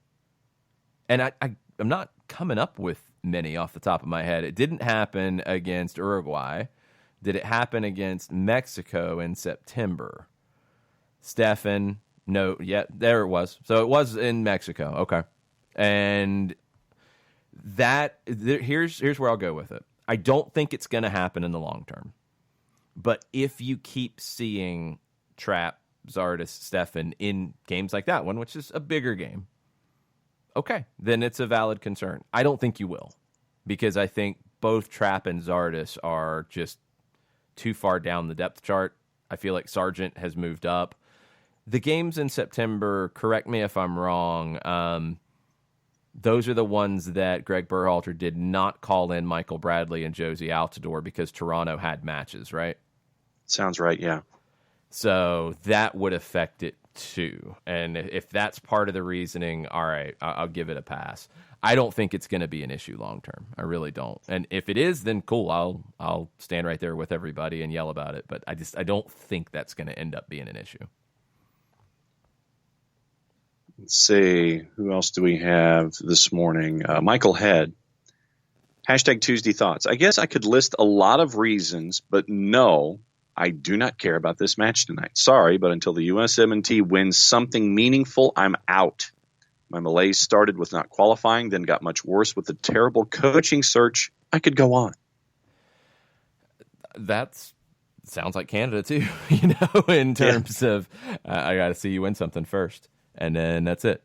And I'm not coming up with many off the top of my head. It didn't happen against Uruguay. Did it happen against Mexico in September? Stefan, no, yeah, there it was. So it was in Mexico. Okay. And here's where I'll go with it. I don't think it's going to happen in the long term. But if you keep seeing Trapp, Zardes, Stefan in games like that one, which is a bigger game, okay, then it's a valid concern. I don't think you will, because I think both Trapp and Zardes are just too far down the depth chart. I feel like Sargent has moved up. The games in September, correct me if I'm wrong, those are the ones that Greg Berhalter did not call in Michael Bradley and Josie Altidore because Toronto had matches, right? Sounds right, yeah. So that would affect it too. And if that's part of the reasoning, all right, I'll give it a pass. I don't think it's going to be an issue long term. I really don't. And if it is, then cool. I'll stand right there with everybody and yell about it. But I don't think that's going to end up being an issue. Let's see, who else do we have this morning? Michael Head. Hashtag Tuesday Thoughts. I guess I could list a lot of reasons, but no, I do not care about this match tonight. Sorry, but until the USMNT wins something meaningful, I'm out. My malaise started with not qualifying, then got much worse with the terrible coaching search. I could go on. That sounds like Canada too, in terms of I got to see you win something first. And then that's it.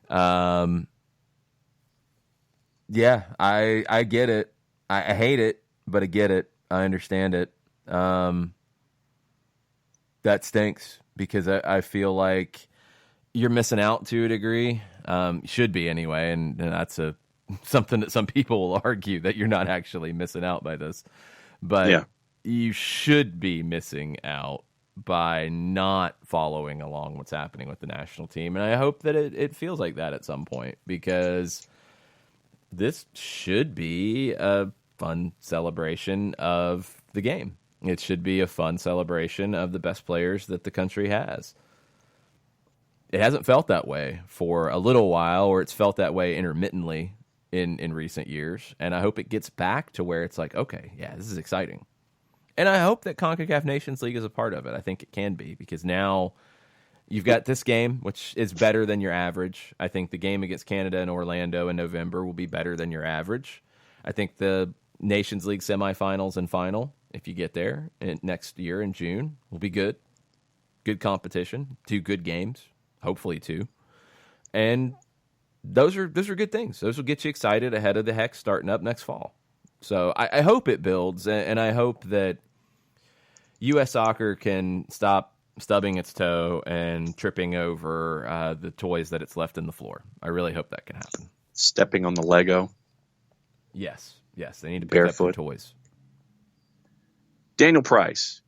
Yeah, I get it. I hate it, but I get it. I understand it. That stinks because I feel like you're missing out to a degree. Should be anyway, and that's something that some people will argue that you're not actually missing out by this. But you should be missing out by not following along what's happening with the national team. And I hope that it feels like that at some point, because this should be a fun celebration of the game. It should be a fun celebration of the best players that the country has. It hasn't felt that way for a little while, or it's felt that way intermittently in recent years. And I hope it gets back to where it's like, okay, yeah, this is exciting. And I hope that CONCACAF Nations League is a part of it. I think it can be, because now you've got this game, which is better than your average. I think the game against Canada and Orlando in November will be better than your average. I think the Nations League semifinals and final, if you get there next year in June, will be good. Good competition, 2 good games, hopefully 2. And those are good things. Those will get you excited ahead of the Hex starting up next fall. So I hope it builds, and I hope that U.S. Soccer can stop stubbing its toe and tripping over the toys that it's left in the floor. I really hope that can happen. Stepping on the Lego. Yes, they need to pick up their toys. Daniel Price,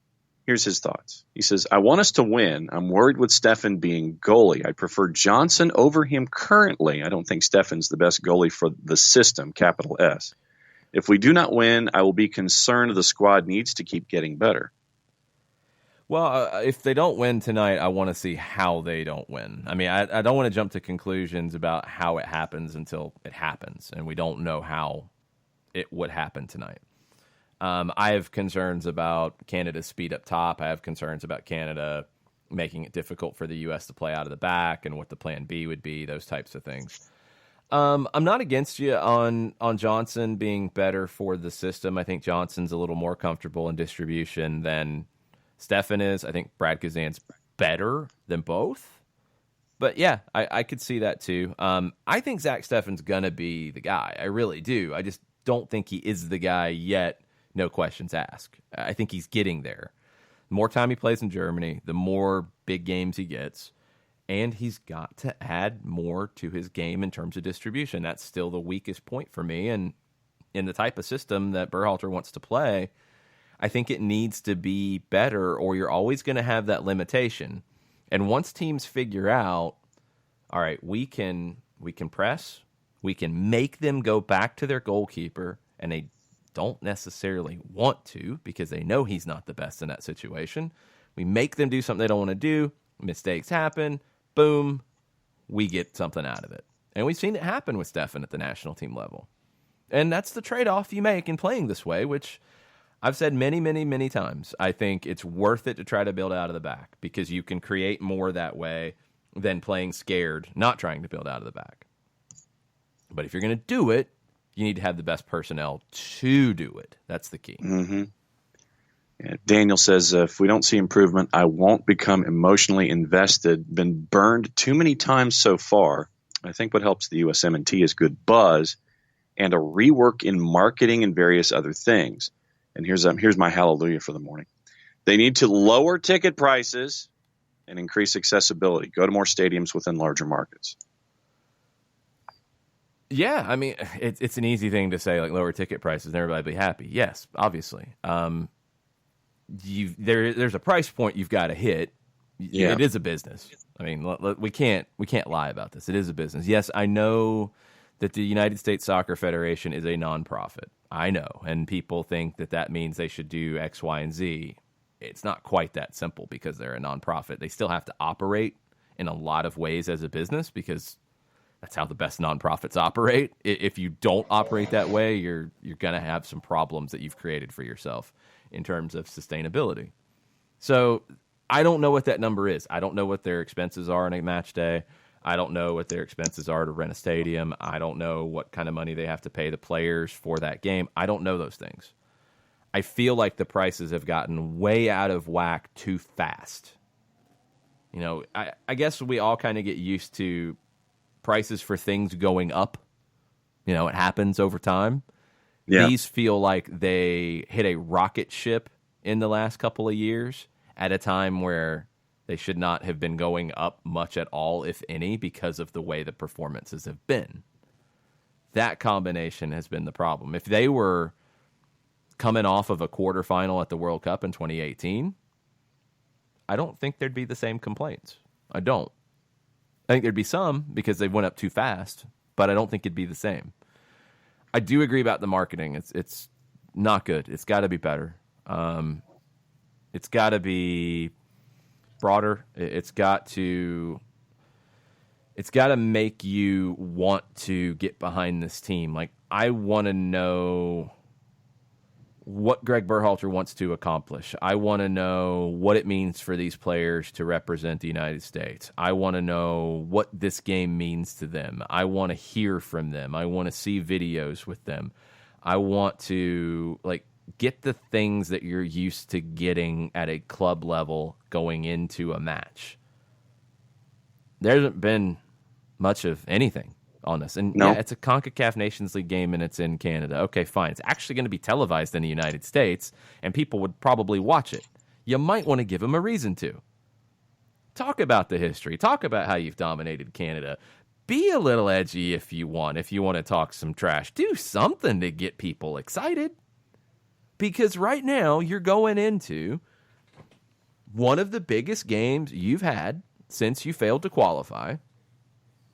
here's his thoughts. He says, I want us to win. I'm worried with Stefan being goalie. I prefer Johnson over him currently. I don't think Stefan's the best goalie for the system, capital S. If we do not win, I will be concerned the squad needs to keep getting better. Well, if they don't win tonight, I want to see how they don't win. I mean, I don't want to jump to conclusions about how it happens until it happens, and we don't know how it would happen tonight. I have concerns about Canada's speed up top. I have concerns about Canada making it difficult for the U.S. to play out of the back and what the plan B would be, those types of things. I'm not against you on Johnson being better for the system. I think Johnson's a little more comfortable in distribution than Stefan is. I think Brad Kazan's better than both. But yeah, I could see that too. I think Zach Stefan's going to be the guy. I really do. I just don't think he is the guy yet. No questions asked. I think he's getting there. The more time he plays in Germany, the more big games he gets. And he's got to add more to his game in terms of distribution. That's still the weakest point for me. And in the type of system that Berhalter wants to play, I think it needs to be better, or you're always going to have that limitation. And once teams figure out, all right, we can press, we can make them go back to their goalkeeper, and they don't necessarily want to because they know he's not the best in that situation. We make them do something they don't want to do. Mistakes happen. Boom, we get something out of it. And we've seen it happen with Stefan at the national team level. And that's the trade-off you make in playing this way, which I've said many, many, many times. I think it's worth it to try to build out of the back because you can create more that way than playing scared, not trying to build out of the back. But if you're going to do it, you need to have the best personnel to do it. That's the key. Mm-hmm. Yeah, Daniel says, if we don't see improvement, I won't become emotionally invested. Been burned too many times so far. I think what helps the USMNT is good buzz and a rework in marketing and various other things. And here's my hallelujah for the morning. They need to lower ticket prices and increase accessibility. Go to more stadiums within larger markets. Yeah, I mean, it's an easy thing to say, like lower ticket prices and everybody be happy. Yes, obviously. There's a price point you've got to hit. Yeah. It is a business. I mean, we can't lie about this. It is a business. Yes, I know that the United States Soccer Federation is a nonprofit. I know, and people think that means they should do X, Y, and Z. It's not quite that simple because they're a nonprofit. They still have to operate in a lot of ways as a business because that's how the best nonprofits operate. If you don't operate that way, you're going to have some problems that you've created for yourself in terms of sustainability. So I don't know what that number is. I don't know what their expenses are on a match day. I don't know what their expenses are to rent a stadium. I don't know what kind of money they have to pay the players for that game. I don't know those things. I feel like the prices have gotten way out of whack too fast. You know, I guess we all kind of get used to prices for things going up. You know, it happens over time. Yeah. These feel like they hit a rocket ship in the last couple of years at a time where they should not have been going up much at all, if any, because of the way the performances have been. That combination has been the problem. If they were coming off of a quarterfinal at the World Cup in 2018, I don't think there'd be the same complaints. I don't. I think there'd be some because they went up too fast, but I don't think it'd be the same. I do agree about the marketing. It's not good. It's got to be better. It's got to be broader. It's got to make you want to get behind this team. Like, I want to know what Greg Berhalter wants to accomplish. I want to know what it means for these players to represent the United States. I want to know what this game means to them. I want to hear from them. I want to see videos with them. I want to get the things that you're used to getting at a club level going into a match. There hasn't been much of anything on this. And no. Yeah, it's a CONCACAF Nations League game and it's in Canada. Okay, fine. It's actually going to be televised in the United States and people would probably watch it. You might want to give them a reason to. Talk about the history. Talk about how you've dominated Canada. Be a little edgy if you want to talk some trash. Do something to get people excited. Because right now you're going into one of the biggest games you've had since you failed to qualify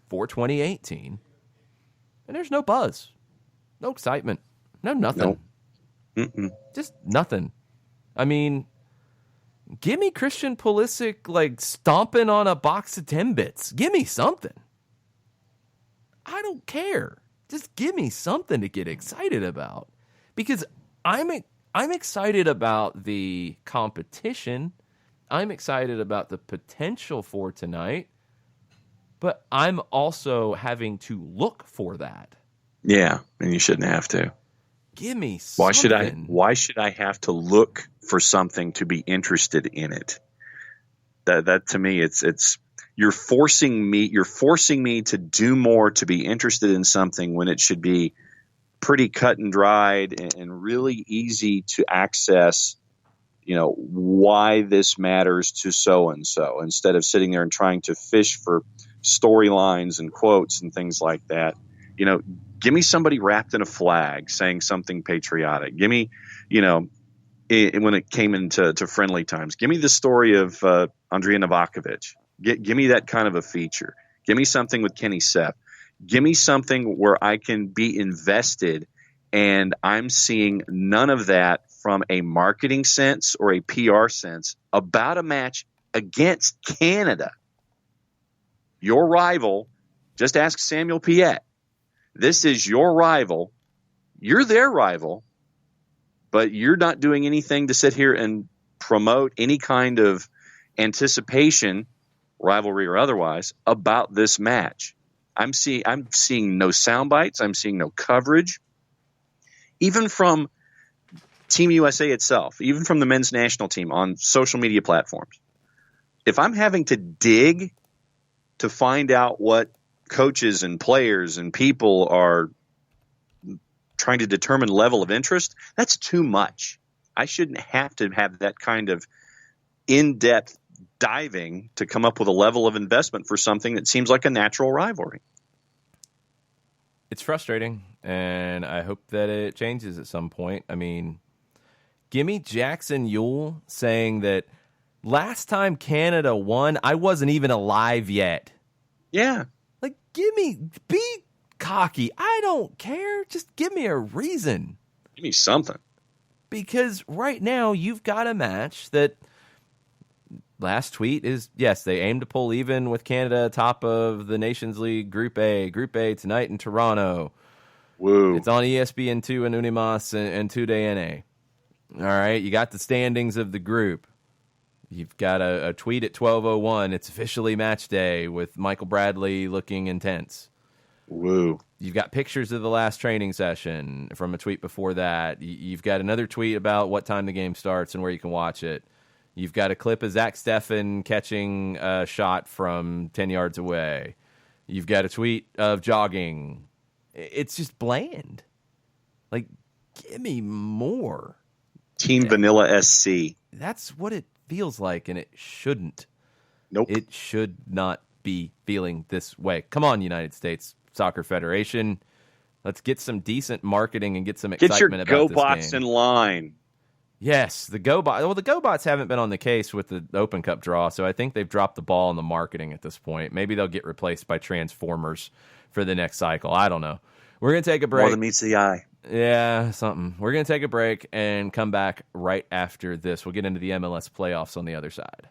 for 2018, and there's no buzz, no excitement, no nothing. No. Just nothing. I mean, give me Christian Pulisic stomping on a box of Timbits. Give me something. I don't care. Just give me something to get excited about, because I'm excited about the competition I'm excited about the potential for tonight, but I'm also having to look for that. Yeah, and you shouldn't have to. Give me something. Why should I have to look for something to be interested in it? That to me, it's you're forcing me to do more to be interested in something when it should be pretty cut and dried and really easy to access. Why this matters to so and so, instead of sitting there and trying to fish for storylines and quotes and things like that. Give me somebody wrapped in a flag saying something patriotic. Give me, when it came into friendly times, give me the story of Andrija Novakovic. Give me that kind of a feature. Give me something with Kenny Sepp. Give me something where I can be invested, and I'm seeing none of that from a marketing sense or a PR sense about a match against Canada. Your rival, just ask Samuel Piette. This is your rival. You're their rival, but you're not doing anything to sit here and promote any kind of anticipation, rivalry or otherwise, about this match. I'm seeing no sound bites. I'm seeing no coverage. Even from Team USA itself, even from the men's national team on social media platforms. If I'm having to dig to find out what coaches and players and people are trying to determine level of interest, that's too much. I shouldn't have to have that kind of in-depth diving to come up with a level of investment for something that seems like a natural rivalry. It's frustrating, and I hope that it changes at some point. I mean, gimme Jackson Ewell saying that last time Canada won, I wasn't even alive yet. Yeah. Like, be cocky. I don't care. Just give me a reason. Give me something. Because right now you've got a match that last tweet is, yes, they aim to pull even with Canada top of the Nations League Group A. Group A tonight in Toronto. Woo. It's on ESPN2 and Unimas and 2DNA. All right, you got the standings of the group. You've got a tweet at 12:01. It's officially match day with Michael Bradley looking intense. Woo. You've got pictures of the last training session from a tweet before that. You've got another tweet about what time the game starts and where you can watch it. You've got a clip of Zach Steffen catching a shot from 10 yards away. You've got a tweet of jogging. It's just bland. Like, give me more. Team Vanilla SC. That's what it feels like, and it shouldn't. Nope. It should not be feeling this way. Come on, United States Soccer Federation. Let's get some decent marketing and get some excitement about this game. Get your GoBots in line. Yes, the GoBots. Well, the GoBots haven't been on the case with the Open Cup draw, so I think they've dropped the ball on the marketing at this point. Maybe they'll get replaced by Transformers for the next cycle. I don't know. We're going to take a break. More than meets the eye. Yeah, something. We're going to take a break and come back right after this. We'll get into the MLS playoffs on the other side.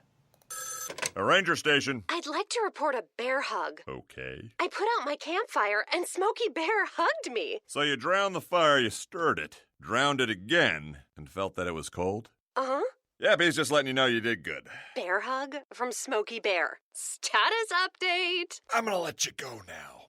A ranger station. I'd like to report a bear hug. Okay. I put out my campfire and Smokey Bear hugged me. So you drowned the fire, you stirred it, drowned it again, and felt that it was cold? Uh-huh. Yep, he's just letting you know you did good. Bear hug from Smokey Bear. Status update. I'm gonna let you go now.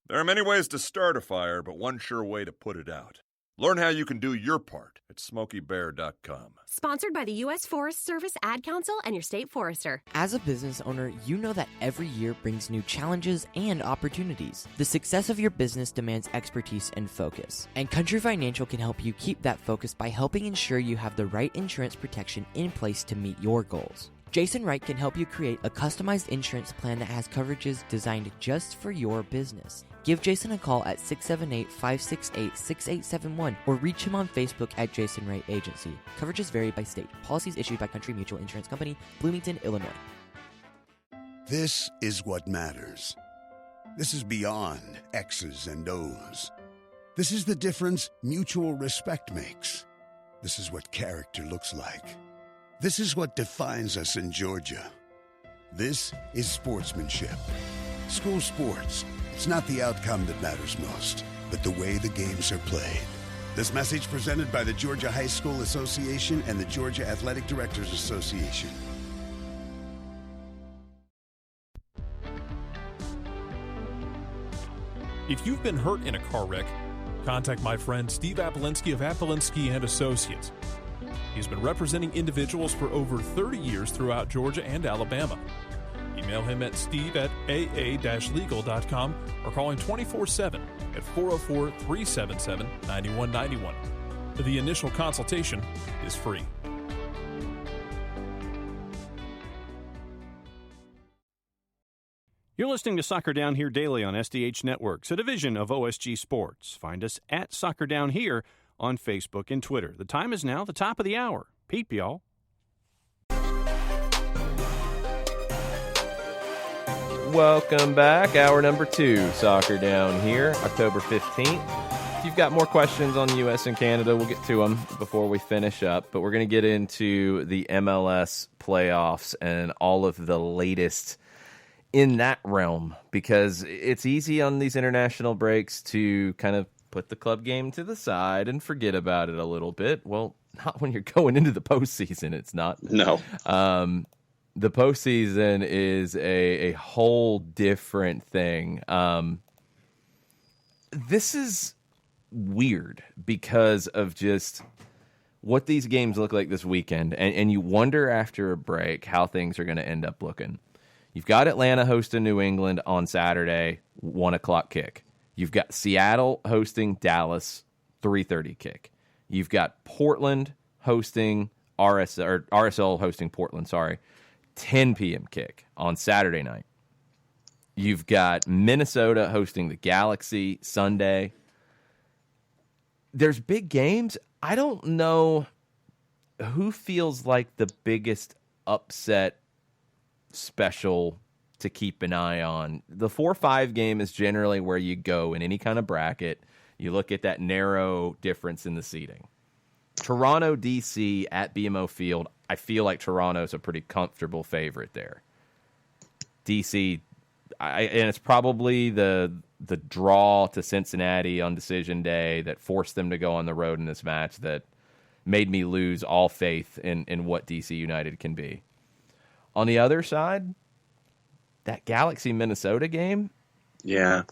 There are many ways to start a fire, but one sure way to put it out. Learn how you can do your part at SmokeyBear.com. Sponsored by the U.S. Forest Service Ad Council and your state forester. As a business owner, you know that every year brings new challenges and opportunities. The success of your business demands expertise and focus. And Country Financial can help you keep that focus by helping ensure you have the right insurance protection in place to meet your goals. Jason Wright can help you create a customized insurance plan that has coverages designed just for your business. Give Jason a call at 678-568-6871 or reach him on Facebook at Jason Wright Agency. Coverages vary by state. Policies issued by Country Mutual Insurance Company, Bloomington, Illinois. This is what matters. This is beyond X's and O's. This is the difference mutual respect makes. This is what character looks like. This is what defines us in Georgia. This is sportsmanship. School sports. It's not the outcome that matters most, but the way the games are played. This message presented by the Georgia High School Association and the Georgia Athletic Directors Association. If you've been hurt in a car wreck, contact my friend Steve Apolinsky of Apolinsky and Associates. He's been representing individuals for over 30 years throughout Georgia and Alabama. Email him at steve@aa-legal.com or call him 24/7 at 404-377-9191. The initial consultation is free. You're listening to Soccer Down Here daily on SDH Networks, a division of OSG Sports. Find us at Soccer Down Here on Facebook and Twitter. The time is now the top of the hour. Peep, y'all. Welcome back. Hour number 2, Soccer Down Here, October 15th. If you've got more questions on the U.S. and Canada, we'll get to them before we finish up. But we're going to get into the MLS playoffs and all of the latest in that realm, because it's easy on these international breaks to kind of put the club game to the side and forget about it a little bit. Well, not when you're going into the postseason. It's not. No. The postseason is a whole different thing. This is weird because of just what these games look like this weekend, and you wonder after a break how things are going to end up looking. You've got Atlanta hosting New England on Saturday, 1 o'clock kick. You've got Seattle hosting Dallas, 3:30 kick. You've got Portland hosting RSL hosting Portland, 10 p.m. kick on Saturday night. You've got Minnesota hosting the Galaxy Sunday. There's big games. I don't know who feels like the biggest upset special to keep an eye on. The 4-5 game is generally where you go in any kind of bracket. You look at that narrow difference in the seating. Toronto, DC at BMO Field. I feel like Toronto's a pretty comfortable favorite there. DC, and it's probably the draw to Cincinnati on decision day that forced them to go on the road in this match that made me lose all faith in what DC United can be. On the other side, that Galaxy-Minnesota game, yeah,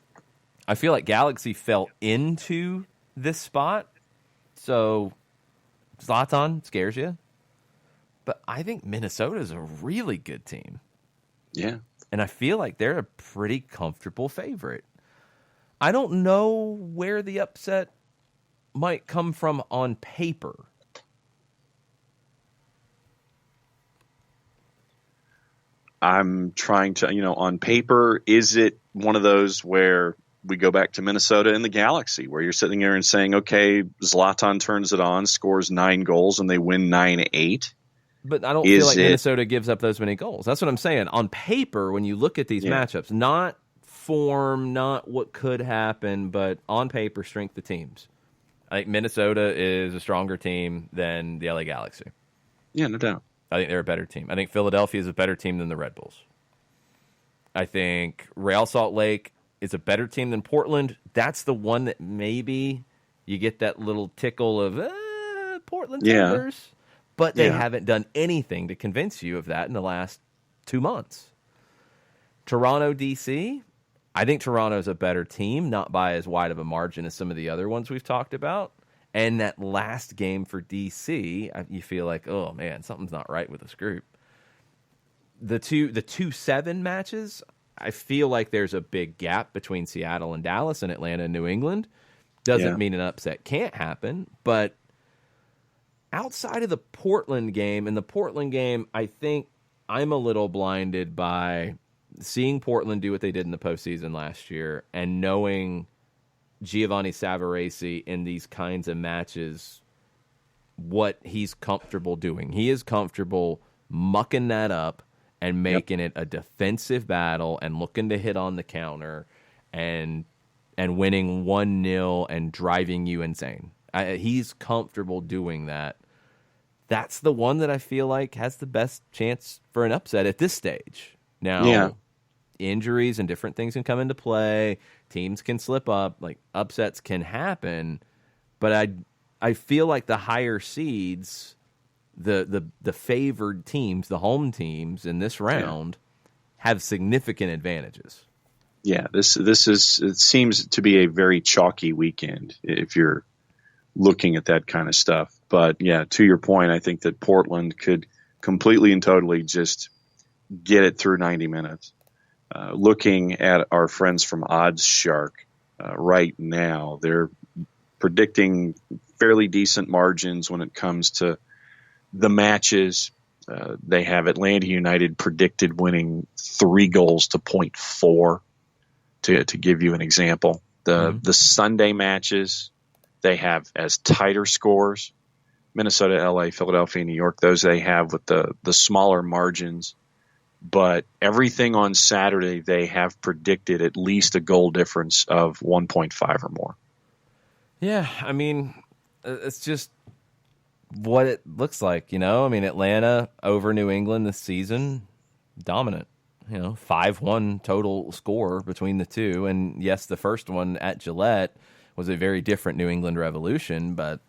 I feel like Galaxy fell into this spot, so Zlatan scares you. But I think Minnesota's a really good team. Yeah. And I feel like they're a pretty comfortable favorite. I don't know where the upset might come from on paper. I'm trying to, on paper, is it one of those where we go back to Minnesota and the Galaxy, where you're sitting there and saying, okay, Zlatan turns it on, scores 9 goals, and they win 9-8? But I don't feel like Minnesota gives up those many goals. That's what I'm saying. On paper, when you look at these matchups, not form, not what could happen, but on paper, strength of teams. I think Minnesota is a stronger team than the LA Galaxy. Yeah, no doubt. I think they're a better team. I think Philadelphia is a better team than the Red Bulls. I think Real Salt Lake is a better team than Portland. That's the one that maybe you get that little tickle of Portland Timbers. But they haven't done anything to convince you of that in the last 2 months. Toronto, DC, I think Toronto's a better team, not by as wide of a margin as some of the other ones we've talked about. And that last game for DC, you feel like, oh, man, something's not right with this group. The 2-7 matches, I feel like there's a big gap between Seattle and Dallas and Atlanta and New England. Doesn't mean an upset can't happen, but outside of the Portland game, I think I'm a little blinded by seeing Portland do what they did in the postseason last year and knowing Giovanni Savarese in these kinds of matches, what he's comfortable doing. He is comfortable mucking that up and making it a defensive battle and looking to hit on the counter and winning 1-0 and driving you insane. He's comfortable doing that. That's the one that I feel like has the best chance for an upset at this stage. Now, injuries and different things can come into play. Teams can slip up. Like, upsets can happen. But I feel like the higher seeds, the favored teams, the home teams in this round, have significant advantages. Yeah, this is, it seems to be a very chalky weekend if you're looking at that kind of stuff. But yeah, to your point, I think that Portland could completely and totally just get it through 90 minutes. Looking at our friends from Odds Shark right now, they're predicting fairly decent margins when it comes to the matches. They have Atlanta United predicted winning 3-0 to give you an example. The Sunday matches, they have as tighter scores. Minnesota, LA, Philadelphia, New York, those they have with the smaller margins. But everything on Saturday, they have predicted at least a goal difference of 1.5 or more. Yeah, I mean, it's just what it looks like, you know? I mean, Atlanta over New England this season, dominant. 5-1 total score between the two. And yes, the first one at Gillette was a very different New England Revolution, but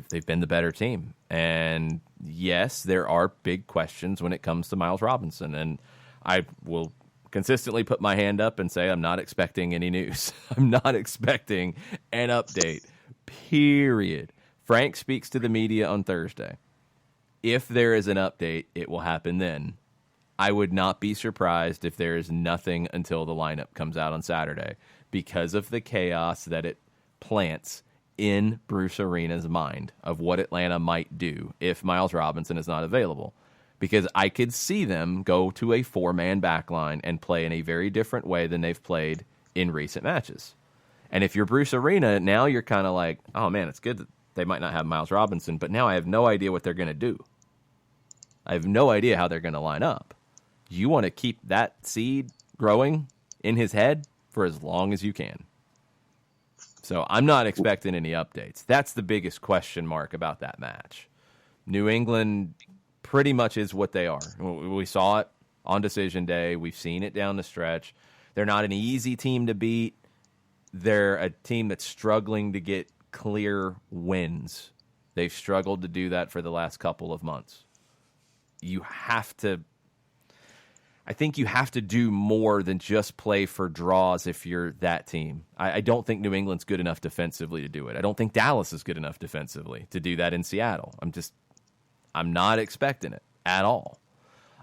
they've been the better team. And yes, there are big questions when it comes to Miles Robinson. And I will consistently put my hand up and say I'm not expecting any news. I'm not expecting an update, period. Frank speaks to the media on Thursday. If there is an update, it will happen then. I would not be surprised if there is nothing until the lineup comes out on Saturday because of the chaos that it plants in Bruce Arena's mind of what Atlanta might do if Miles Robinson is not available. Because I could see them go to a 4-man backline and play in a very different way than they've played in recent matches. And if you're Bruce Arena, now you're kind of like, oh man, it's good that they might not have Miles Robinson, but now I have no idea what they're going to do. I have no idea how they're going to line up. You want to keep that seed growing in his head for as long as you can. So I'm not expecting any updates. That's the biggest question mark about that match. New England pretty much is what they are. We saw it on decision day. We've seen it down the stretch. They're not an easy team to beat. They're a team that's struggling to get clear wins. They've struggled to do that for the last couple of months. I think you have to do more than just play for draws if you're that team. I don't think New England's good enough defensively to do it. I don't think Dallas is good enough defensively to do that in Seattle. I'm not expecting it at all.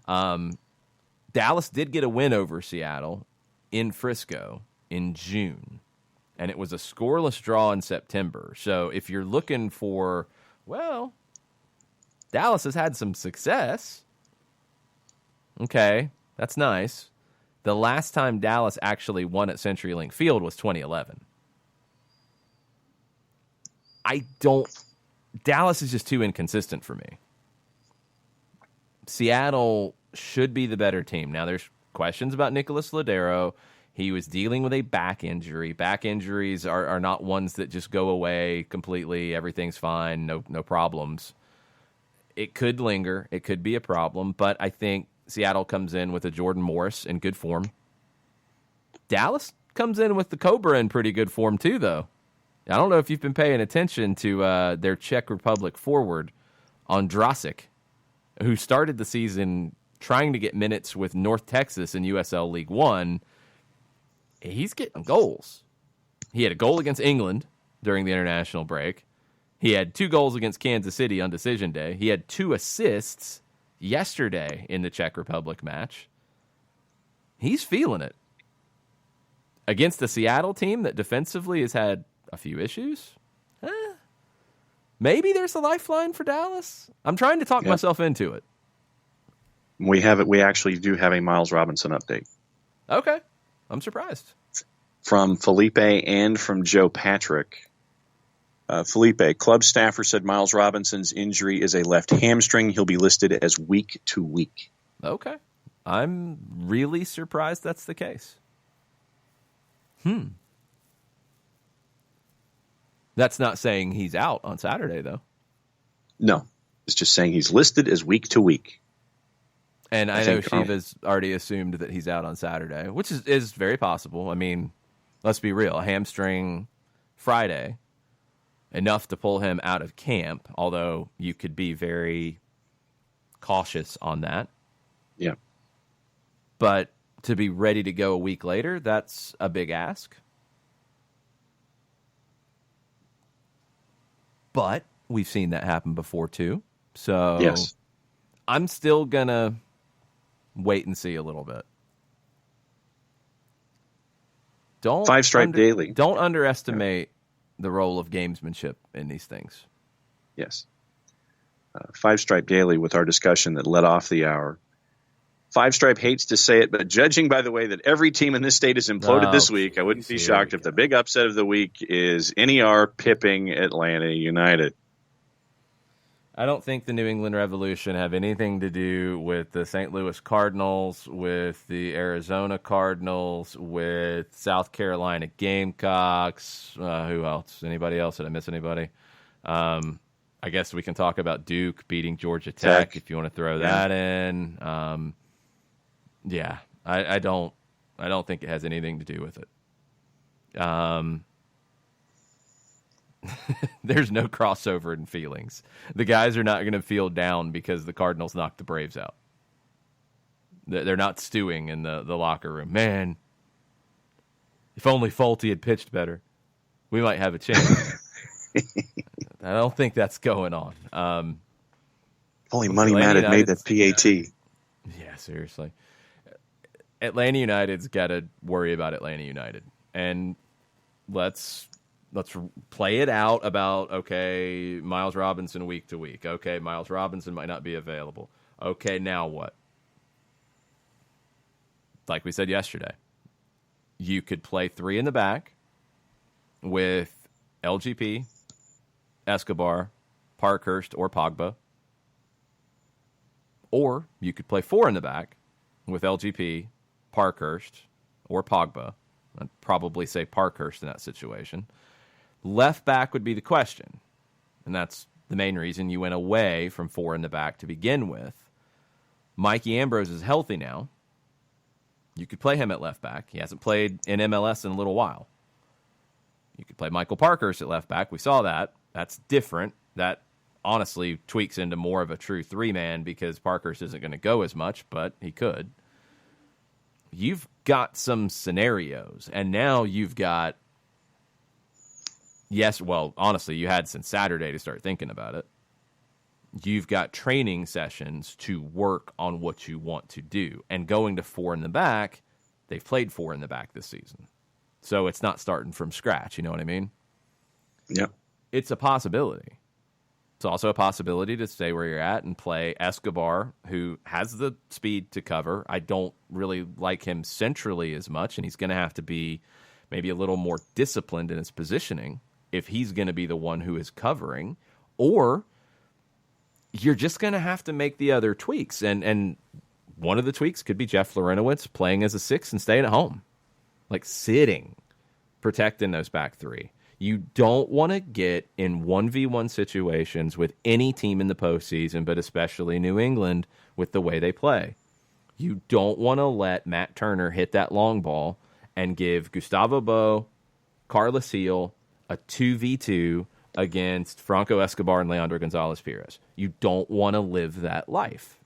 Dallas did get a win over Seattle in Frisco in June, and it was a scoreless draw in September. So if you're looking for, well, Dallas has had some success. Okay, that's nice. The last time Dallas actually won at CenturyLink Field was 2011. Dallas is just too inconsistent for me. Seattle should be the better team. Now, there's questions about Nicholas Lodeiro. He was dealing with a back injury. Back injuries are not ones that just go away completely. Everything's fine, no problems. It could linger. It could be a problem, but I think Seattle comes in with a Jordan Morris in good form. Dallas comes in with the Cobra in pretty good form too, though. I don't know if you've been paying attention to their Czech Republic forward, Ondrasik, who started the season trying to get minutes with North Texas in USL League One. He's getting goals. He had a goal against England during the international break. He had 2 goals against Kansas City on decision day. He had 2 assists yesterday in the Czech Republic match. He's feeling it. Against the Seattle team that defensively has had a few issues, maybe there's a lifeline for Dallas. I'm trying to talk myself into it. We have it. We actually do have a Miles Robinson update. Okay. I'm surprised. From Felipe and from Joe Patrick. Felipe, club staffer said Miles Robinson's injury is a left hamstring. He'll be listed as week to week. Okay. I'm really surprised that's the case. That's not saying he's out on Saturday, though. No. It's just saying he's listed as week to week. And I know Shiva's already assumed that he's out on Saturday, which is very possible. I mean, let's be real. A hamstring Friday, enough to pull him out of camp, although you could be very cautious on that. Yeah. But to be ready to go a week later, that's a big ask. But we've seen that happen before, too. So yes. I'm still going to wait and see a little bit. Five-stripe daily. Don't underestimate the role of gamesmanship in these things. Yes. Five-stripe daily with our discussion that led off the hour. Five-stripe hates to say it, but judging by the way that every team in this state has imploded this week, I wouldn't be shocked if the big upset of the week is NER pipping Atlanta United. I don't think the New England Revolution have anything to do with the St. Louis Cardinals, with the Arizona Cardinals, with South Carolina Gamecocks. Who else? Anybody else? Did I miss anybody? I guess we can talk about Duke beating Georgia Tech if you want to throw that in. I don't think it has anything to do with it. There's no crossover in feelings. The guys are not going to feel down because the Cardinals knocked the Braves out. They're not stewing in the locker room. Man, if only Folty had pitched better, we might have a chance. I don't think that's going on. Only Money Matt had made that PAT. Yeah, seriously. Atlanta United's got to worry about Atlanta United. And let's play it out about, okay, Miles Robinson week to week. Okay, Miles Robinson might not be available. Okay, now what? Like we said yesterday, you could play three in the back with LGP, Escobar, Parkhurst, or Pogba. Or you could play four in the back with LGP, Parkhurst, or Pogba. I'd probably say Parkhurst in that situation. Left back would be the question. And that's the main reason you went away from four in the back to begin with. Mikey Ambrose is healthy now. You could play him at left back. He hasn't played in MLS in a little while. You could play Michael Parkhurst at left back. We saw that. That's different. That honestly tweaks into more of a true three-man because Parkhurst isn't going to go as much, but he could. You've got some scenarios, and now you've got, honestly, you had since Saturday to start thinking about it. You've got training sessions to work on what you want to do. And going to four in the back, they've played four in the back this season. So it's not starting from scratch, you know what I mean? Yeah. It's a possibility. It's also a possibility to stay where you're at and play Escobar, who has the speed to cover. I don't really like him centrally as much, and he's going to have to be maybe a little more disciplined in his positioning if he's going to be the one who is covering. Or you're just going to have to make the other tweaks. And one of the tweaks could be Jeff Lorenowitz playing as a six and staying at home. Like sitting, protecting those back three. You don't want to get in 1v1 situations with any team in the postseason, but especially New England with the way they play. You don't want to let Matt Turner hit that long ball and give Gustavo Bo, Carlos Heel a 2v2 against Franco Escobar and Leandro Gonzalez-Perez. You don't want to live that life.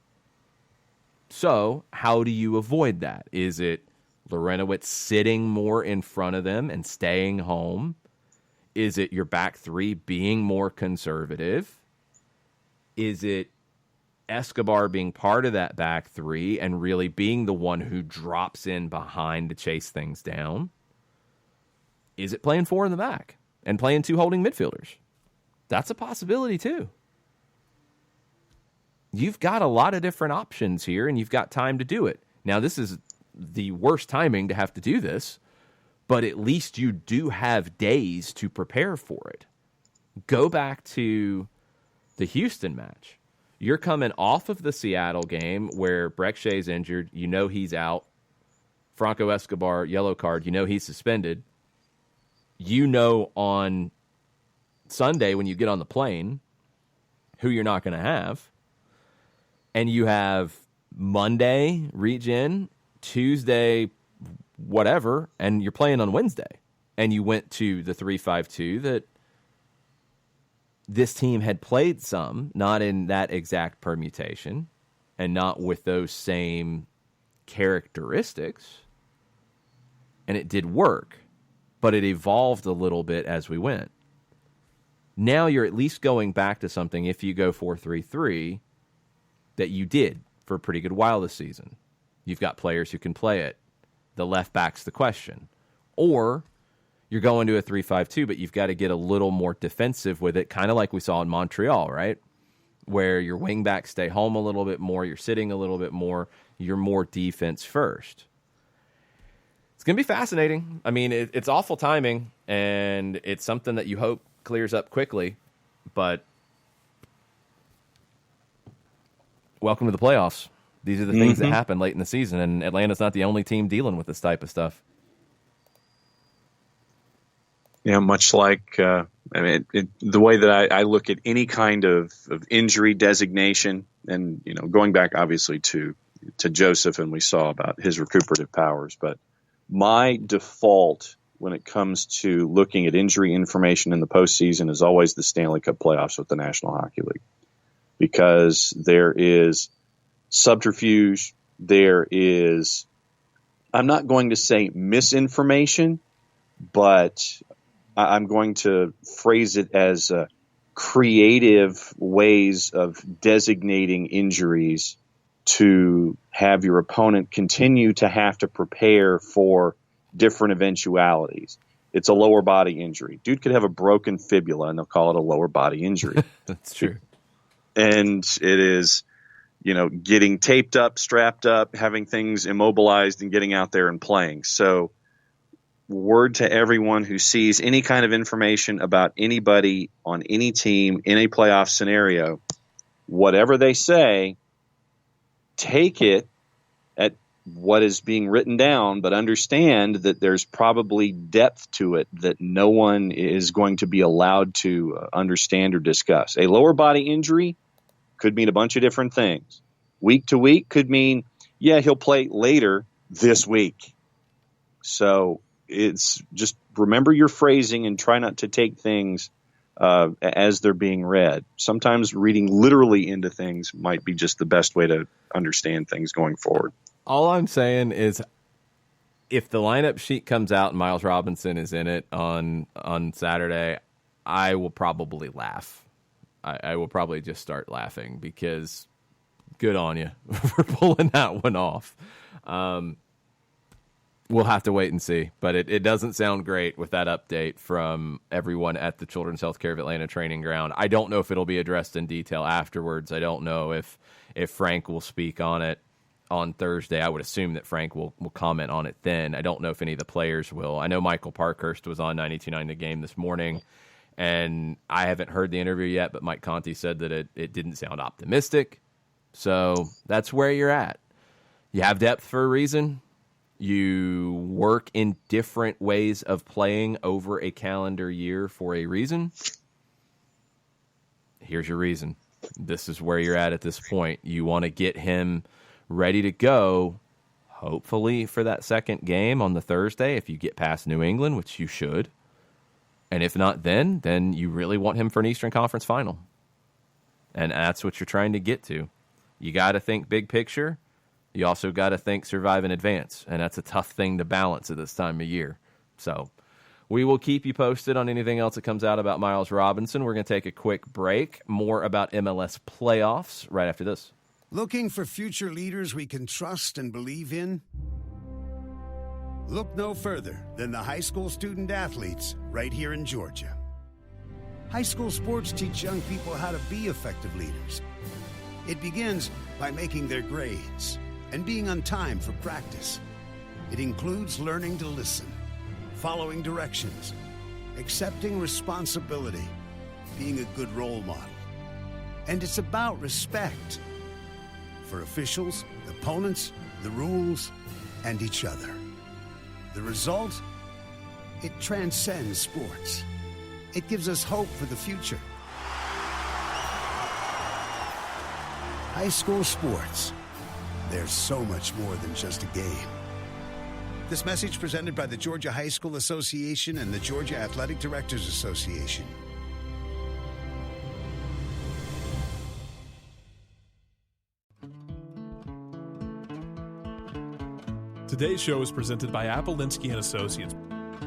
So how do you avoid that? Is it Lorenowitz sitting more in front of them and staying home? Is it your back three being more conservative? Is it Escobar being part of that back three and really being the one who drops in behind to chase things down? Is it playing four in the back and playing two holding midfielders? That's a possibility too. You've got a lot of different options here, and you've got time to do it. Now, this is the worst timing to have to do this, but at least you do have days to prepare for it. Go back to the Houston match. You're coming off of the Seattle game where Breck Shea's injured. You know he's out. Franco Escobar, yellow card. You know he's suspended. You know on Sunday when you get on the plane who you're not going to have. And you have Monday, regen, Tuesday, whatever, and you're playing on Wednesday. And you went to the 3-5-2 that this team had played some, not in that exact permutation, and not with those same characteristics, and it did work, but it evolved a little bit as we went. Now you're at least going back to something, if you go 4-3-3, that you did for a pretty good while this season. You've got players who can play it. The left back's the question. Or you're going to a 3-5-2, but you've got to get a little more defensive with it, kind of like we saw in Montreal, right? Where your wing backs stay home a little bit more, you're sitting a little bit more, you're more defense first. It's going to be fascinating. I mean, it's awful timing, and it's something that you hope clears up quickly, but welcome to the playoffs. These are the things that happen late in the season, and Atlanta's not the only team dealing with this type of stuff. Yeah, much like the way that I look at any kind of injury designation, and going back obviously to Joseph, and we saw about his recuperative powers, but my default when it comes to looking at injury information in the postseason is always the Stanley Cup playoffs with the National Hockey League, because there is subterfuge, there is, I'm not going to say misinformation, but I'm going to phrase it as creative ways of designating injuries to have your opponent continue to have to prepare for different eventualities. It's a lower body injury. Dude could have a broken fibula and they'll call it a lower body injury. That's true. And it is, getting taped up, strapped up, having things immobilized and getting out there and playing. So word to everyone who sees any kind of information about anybody on any team in a playoff scenario, whatever they say, take it at what is being written down, but understand that there's probably depth to it that no one is going to be allowed to understand or discuss. A lower body injury could mean a bunch of different things. Week to week could mean, yeah, he'll play later this week. So it's just remember your phrasing and try not to take things as they're being read. Sometimes reading literally into things might be just the best way to understand things going forward. All I'm saying is if the lineup sheet comes out and Miles Robinson is in it on Saturday, I will probably laugh. I will probably just start laughing because good on you for pulling that one off. We'll have to wait and see, but it doesn't sound great with that update from everyone at the Children's Healthcare of Atlanta training ground. I don't know if it'll be addressed in detail afterwards. I don't know if Frank will speak on it on Thursday. I would assume that Frank will comment on it then. I don't know if any of the players will. I know Michael Parkhurst was on 92.9 The Game this morning, and I haven't heard the interview yet, but Mike Conti said that it didn't sound optimistic. So that's where you're at. You have depth for a reason. You work in different ways of playing over a calendar year for a reason. Here's your reason. This is where you're at this point. You want to get him ready to go, hopefully for that second game on the Thursday, if you get past New England, which you should. And if not then you really want him for an Eastern Conference final. And that's what you're trying to get to. You got to think big picture. You also got to think survive in advance, and that's a tough thing to balance at this time of year. So we will keep you posted on anything else that comes out about Miles Robinson. We're going to take a quick break. More about MLS playoffs right after this. Looking for future leaders we can trust and believe in? Look no further than the high school student athletes right here in Georgia. High school sports teach young people how to be effective leaders. It begins by making their grades and being on time for practice. It includes learning to listen, following directions, accepting responsibility, being a good role model. And it's about respect for officials, opponents, the rules, and each other. The result? It transcends sports. It gives us hope for the future. High school sports. There's so much more than just a game. This message presented by the Georgia High School Association and the Georgia Athletic Directors Association. Today's show is presented by Appolinsky & Associates,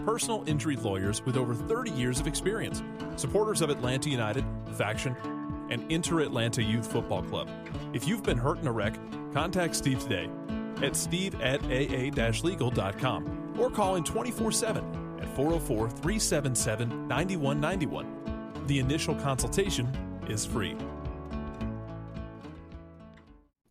personal injury lawyers with over 30 years of experience, supporters of Atlanta United, Faction, and Inter-Atlanta Youth Football Club. If you've been hurt in a wreck, contact Steve today at steve@aa-legal.com or call in 24/7 at 404-377-9191. The initial consultation is free.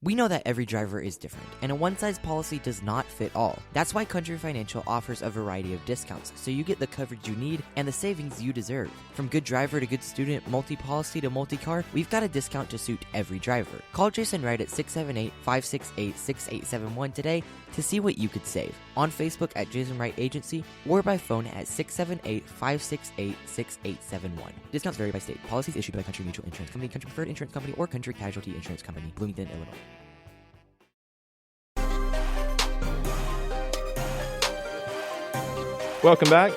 We know that every driver is different, and a one-size policy does not fit all. That's why Country Financial offers a variety of discounts, so you get the coverage you need and the savings you deserve. From good driver to good student, multi-policy to multi-car, we've got a discount to suit every driver. Call Jason Wright at 678-568-6871 today to see what you could save. On Facebook at Jason Wright Agency or by phone at 678-568-6871. Discounts vary by state. Policies issued by Country Mutual Insurance Company, Country Preferred Insurance Company, or Country Casualty Insurance Company, Bloomington, Illinois. Welcome back.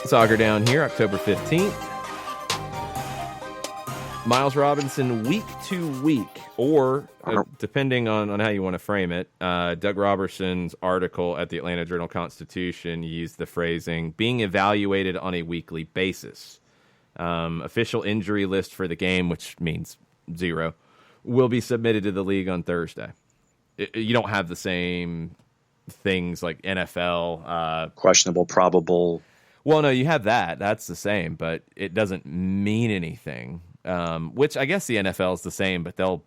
Soccer Down here, October 15th. Miles Robinson week to week, or depending on how you want to frame it, Doug Robertson's article at the Atlanta Journal-Constitution used the phrasing, being evaluated on a weekly basis. Official injury list for the game, which means 0, will be submitted to the league on Thursday. You don't have the same things like NFL. Questionable, probable. Well, no, you have that. That's the same, but it doesn't mean anything. Which I guess the NFL is the same, but don't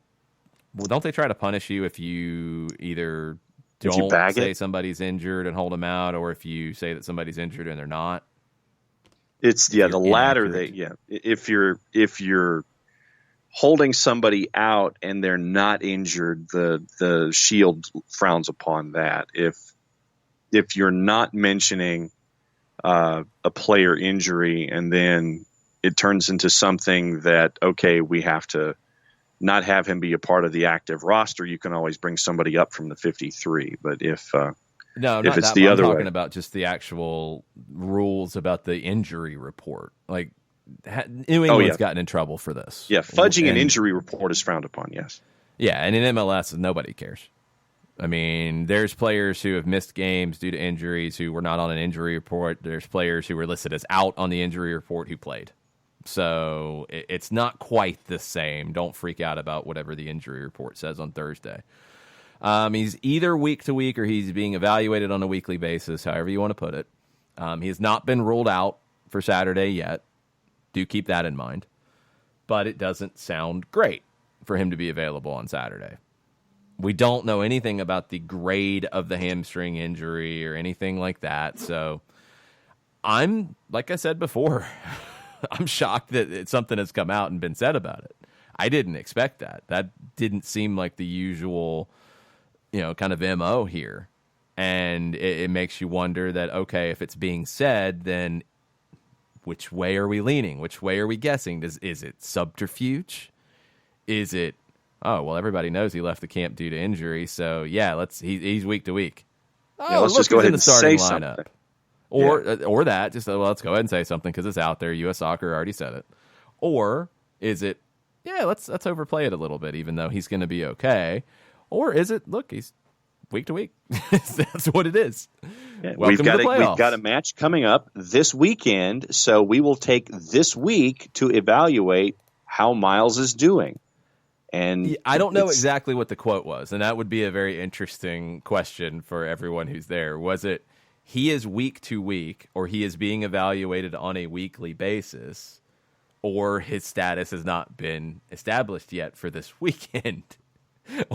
they try to punish you if you either don't say somebody's injured and hold them out, or if you say that somebody's injured and they're not? It's the latter. If you're holding somebody out and they're not injured, the shield frowns upon that. If you're not mentioning a player injury and then it turns into something that, okay, we have to not have him be a part of the active roster, you can always bring somebody up from the 53. But if it's the other way, I'm talking about just the actual rules about the injury report. Like, New England's gotten in trouble for this. Yeah, fudging an injury report is frowned upon, yes. Yeah, and in MLS, nobody cares. I mean, there's players who have missed games due to injuries who were not on an injury report. There's players who were listed as out on the injury report who played. So it's not quite the same. Don't freak out about whatever the injury report says on Thursday. He's either week to week or he's being evaluated on a weekly basis, however you want to put it. He has not been ruled out for Saturday yet. Do keep that in mind. But it doesn't sound great for him to be available on Saturday. We don't know anything about the grade of the hamstring injury or anything like that. So I'm, like I said before, I'm shocked that something has come out and been said about it. I didn't expect that. That didn't seem like the usual, kind of MO here. And it makes you wonder that, okay, if it's being said, then which way are we leaning? Which way are we guessing? Is it subterfuge? Is it, oh, well, everybody knows he left the camp due to injury, so yeah, he's week to week. Let's just go ahead and say something. Or that, just let's go ahead and say something because it's out there. U.S. Soccer already said it. Or is it, let's overplay it a little bit, even though he's going to be okay. Or is it, look, he's week to week. That's what it is. Yeah, we've got a match coming up this weekend, so we will take this week to evaluate how Miles is doing. And I don't know exactly what the quote was, and that would be a very interesting question for everyone who's there. Was it he is week to week, or he is being evaluated on a weekly basis, or his status has not been established yet for this weekend?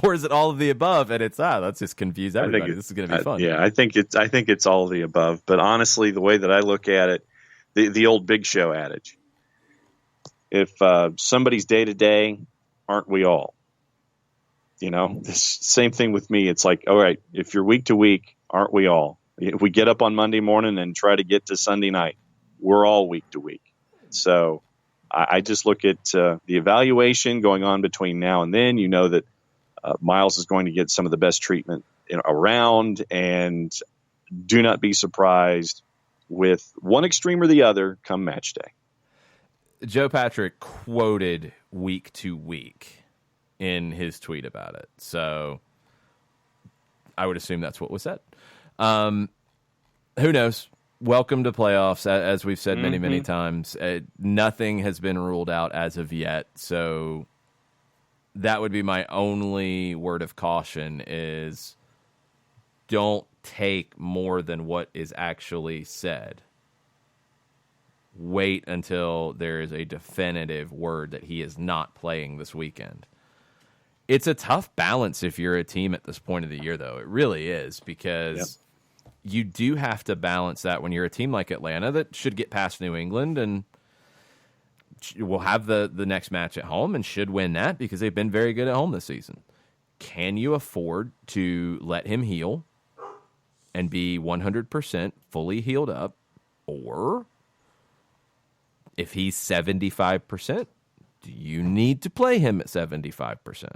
Or is it all of the above? And it's let's just confuse everybody. This is going to be fun. I think it's all of the above. But honestly, the way that I look at it, the old Big Show adage: if somebody's day to day, aren't we all? This same thing with me. It's like, all right, if you're week to week, aren't we all? If we get up on Monday morning and try to get to Sunday night, we're all week to week. So I just look at the evaluation going on between now and then. That Miles is going to get some of the best treatment around, and do not be surprised with one extreme or the other come match day. Joe Patrick quoted week to week in his tweet about it. So I would assume that's what was said. Who knows? Welcome to playoffs, as we've said many, many times. Nothing has been ruled out as of yet, so that would be my only word of caution is don't take more than what is actually said. Wait until there is a definitive word that he is not playing this weekend. It's a tough balance if you're a team at this point of the year, though. It really is, because you do have to balance that when you're a team like Atlanta that should get past New England and will have the next match at home and should win that because they've been very good at home this season. Can you afford to let him heal and be 100% fully healed up? Or if he's 75%, do you need to play him at 75%?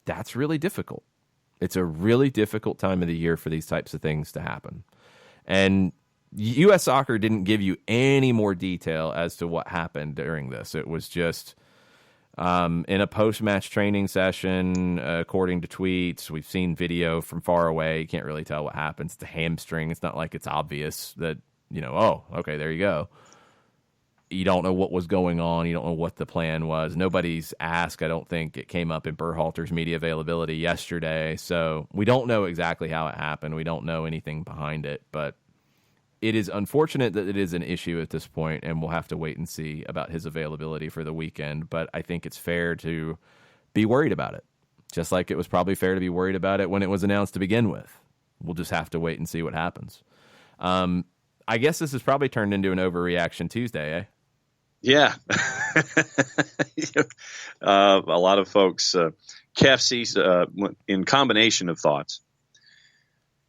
That's really difficult. It's a really difficult time of the year for these types of things to happen. And U.S. Soccer didn't give you any more detail as to what happened during this. It was just in a post-match training session, according to tweets. We've seen video from far away. You can't really tell what happens. It's a hamstring. It's not like it's obvious that, oh, okay, there you go. You don't know what was going on. You don't know what the plan was. Nobody's asked. I don't think it came up in Berhalter's media availability yesterday. So we don't know exactly how it happened. We don't know anything behind it. But it is unfortunate that it is an issue at this point, and we'll have to wait and see about his availability for the weekend. But I think it's fair to be worried about it, just like it was probably fair to be worried about it when it was announced to begin with. We'll just have to wait and see what happens. I guess this has probably turned into an overreaction Tuesday, eh? Yeah. A lot of folks, KFC's in combination of thoughts.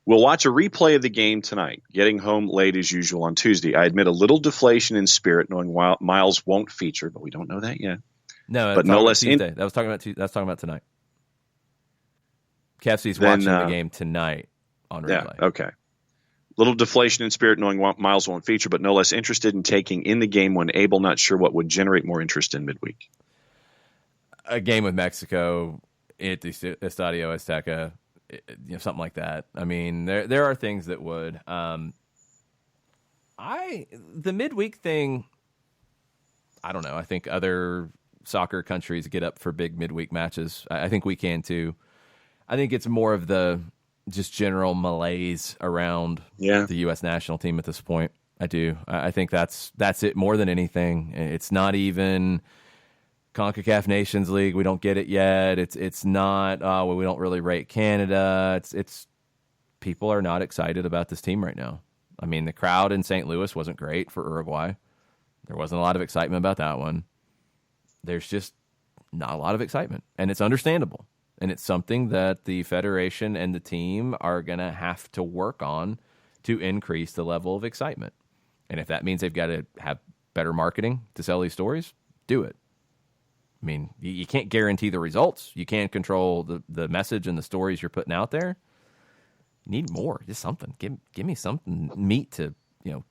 We'll watch a replay of the game tonight, getting home late as usual on Tuesday. I admit a little deflation in spirit, knowing Miles won't feature, but we don't know that yet. No, but no less Tuesday. That was talking about tonight. KFC's watching the game tonight on replay. Yeah, okay. Little deflation in spirit, knowing Miles won't feature, but no less interested in taking in the game when able. Not sure what would generate more interest in midweek. A game with Mexico at the Estadio Azteca, something like that. I mean, there are things that would. The midweek thing, I don't know. I think other soccer countries get up for big midweek matches. I think we can too. I think it's more of the just general malaise around the U.S. national team at this point. I do. I think that's it more than anything. It's not even CONCACAF Nations League. We don't get it yet. It's not, we don't really rate Canada. It's people are not excited about this team right now. I mean, the crowd in St. Louis wasn't great for Uruguay. There wasn't a lot of excitement about that one. There's just not a lot of excitement, and it's understandable. And it's something that the Federation and the team are going to have to work on to increase the level of excitement. And if that means they've got to have better marketing to sell these stories, do it. I mean, you can't guarantee the results. You can't control the message and the stories you're putting out there. You need more, just something. Give me something meat to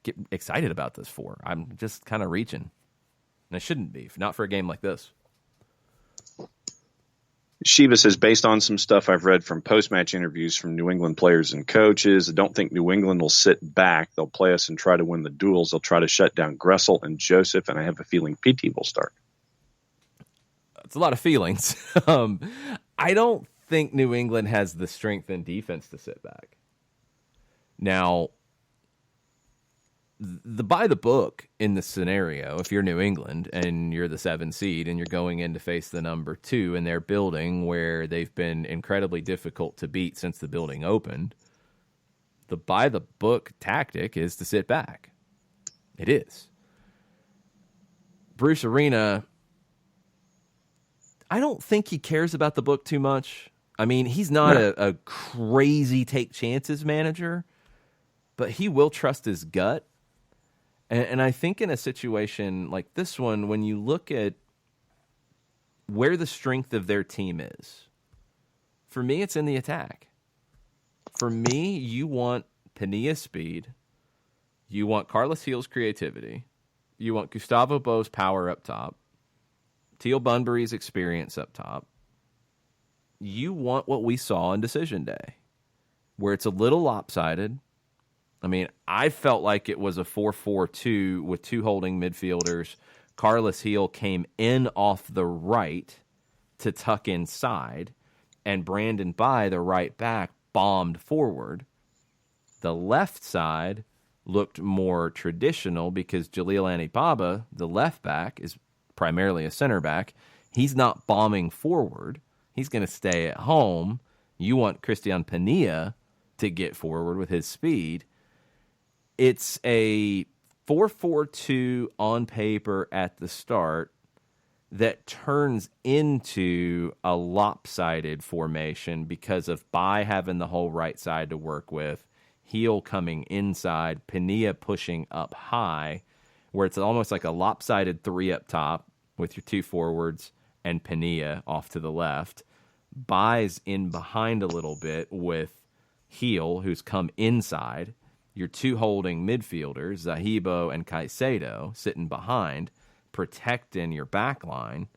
get excited about this for. I'm just kind of reaching. And I shouldn't be, not for a game like this. Shiva says, based on some stuff I've read from post-match interviews from New England players and coaches, I don't think New England will sit back. They'll play us and try to win the duels. They'll try to shut down Gressel and Joseph, and I have a feeling PT will start. It's a lot of feelings. I don't think New England has the strength and defense to sit back. Now, by the book in the scenario, if you're New England and you're the 7 seed and you're going in to face the number 2 in their building where they've been incredibly difficult to beat since the building opened, the by the book tactic is to sit back. It is. Bruce Arena, I don't think he cares about the book too much. I mean, he's not a crazy take chances manager, but he will trust his gut. And I think in a situation like this one, when you look at where the strength of their team is, for me, it's in the attack. For me, you want Panilla's speed. You want Carlos Gil's creativity. You want Gustavo Bo's power up top. Teal Bunbury's experience up top. you want what we saw on Decision Day, where it's a little lopsided. I mean, I felt like it was a 4-4-2 with two holding midfielders. Carlos Heel came in off the right to tuck inside, and Brandon By, the right back, bombed forward. The left side looked more traditional because Jalil Anibaba, the left back, is primarily a center back. He's not bombing forward. He's going to stay at home. You want Christian Pania to get forward with his speed. It's a 4-4-2 on paper at the start that turns into a lopsided formation because of By having the whole right side to work with, Heel coming inside, Pania pushing up high, where it's almost like a lopsided three up top with your two forwards and Pania off to the left. By's in behind a little bit with Heel, who's come inside. Your two holding midfielders, Zahibo and Caicedo, sitting behind, protecting your back line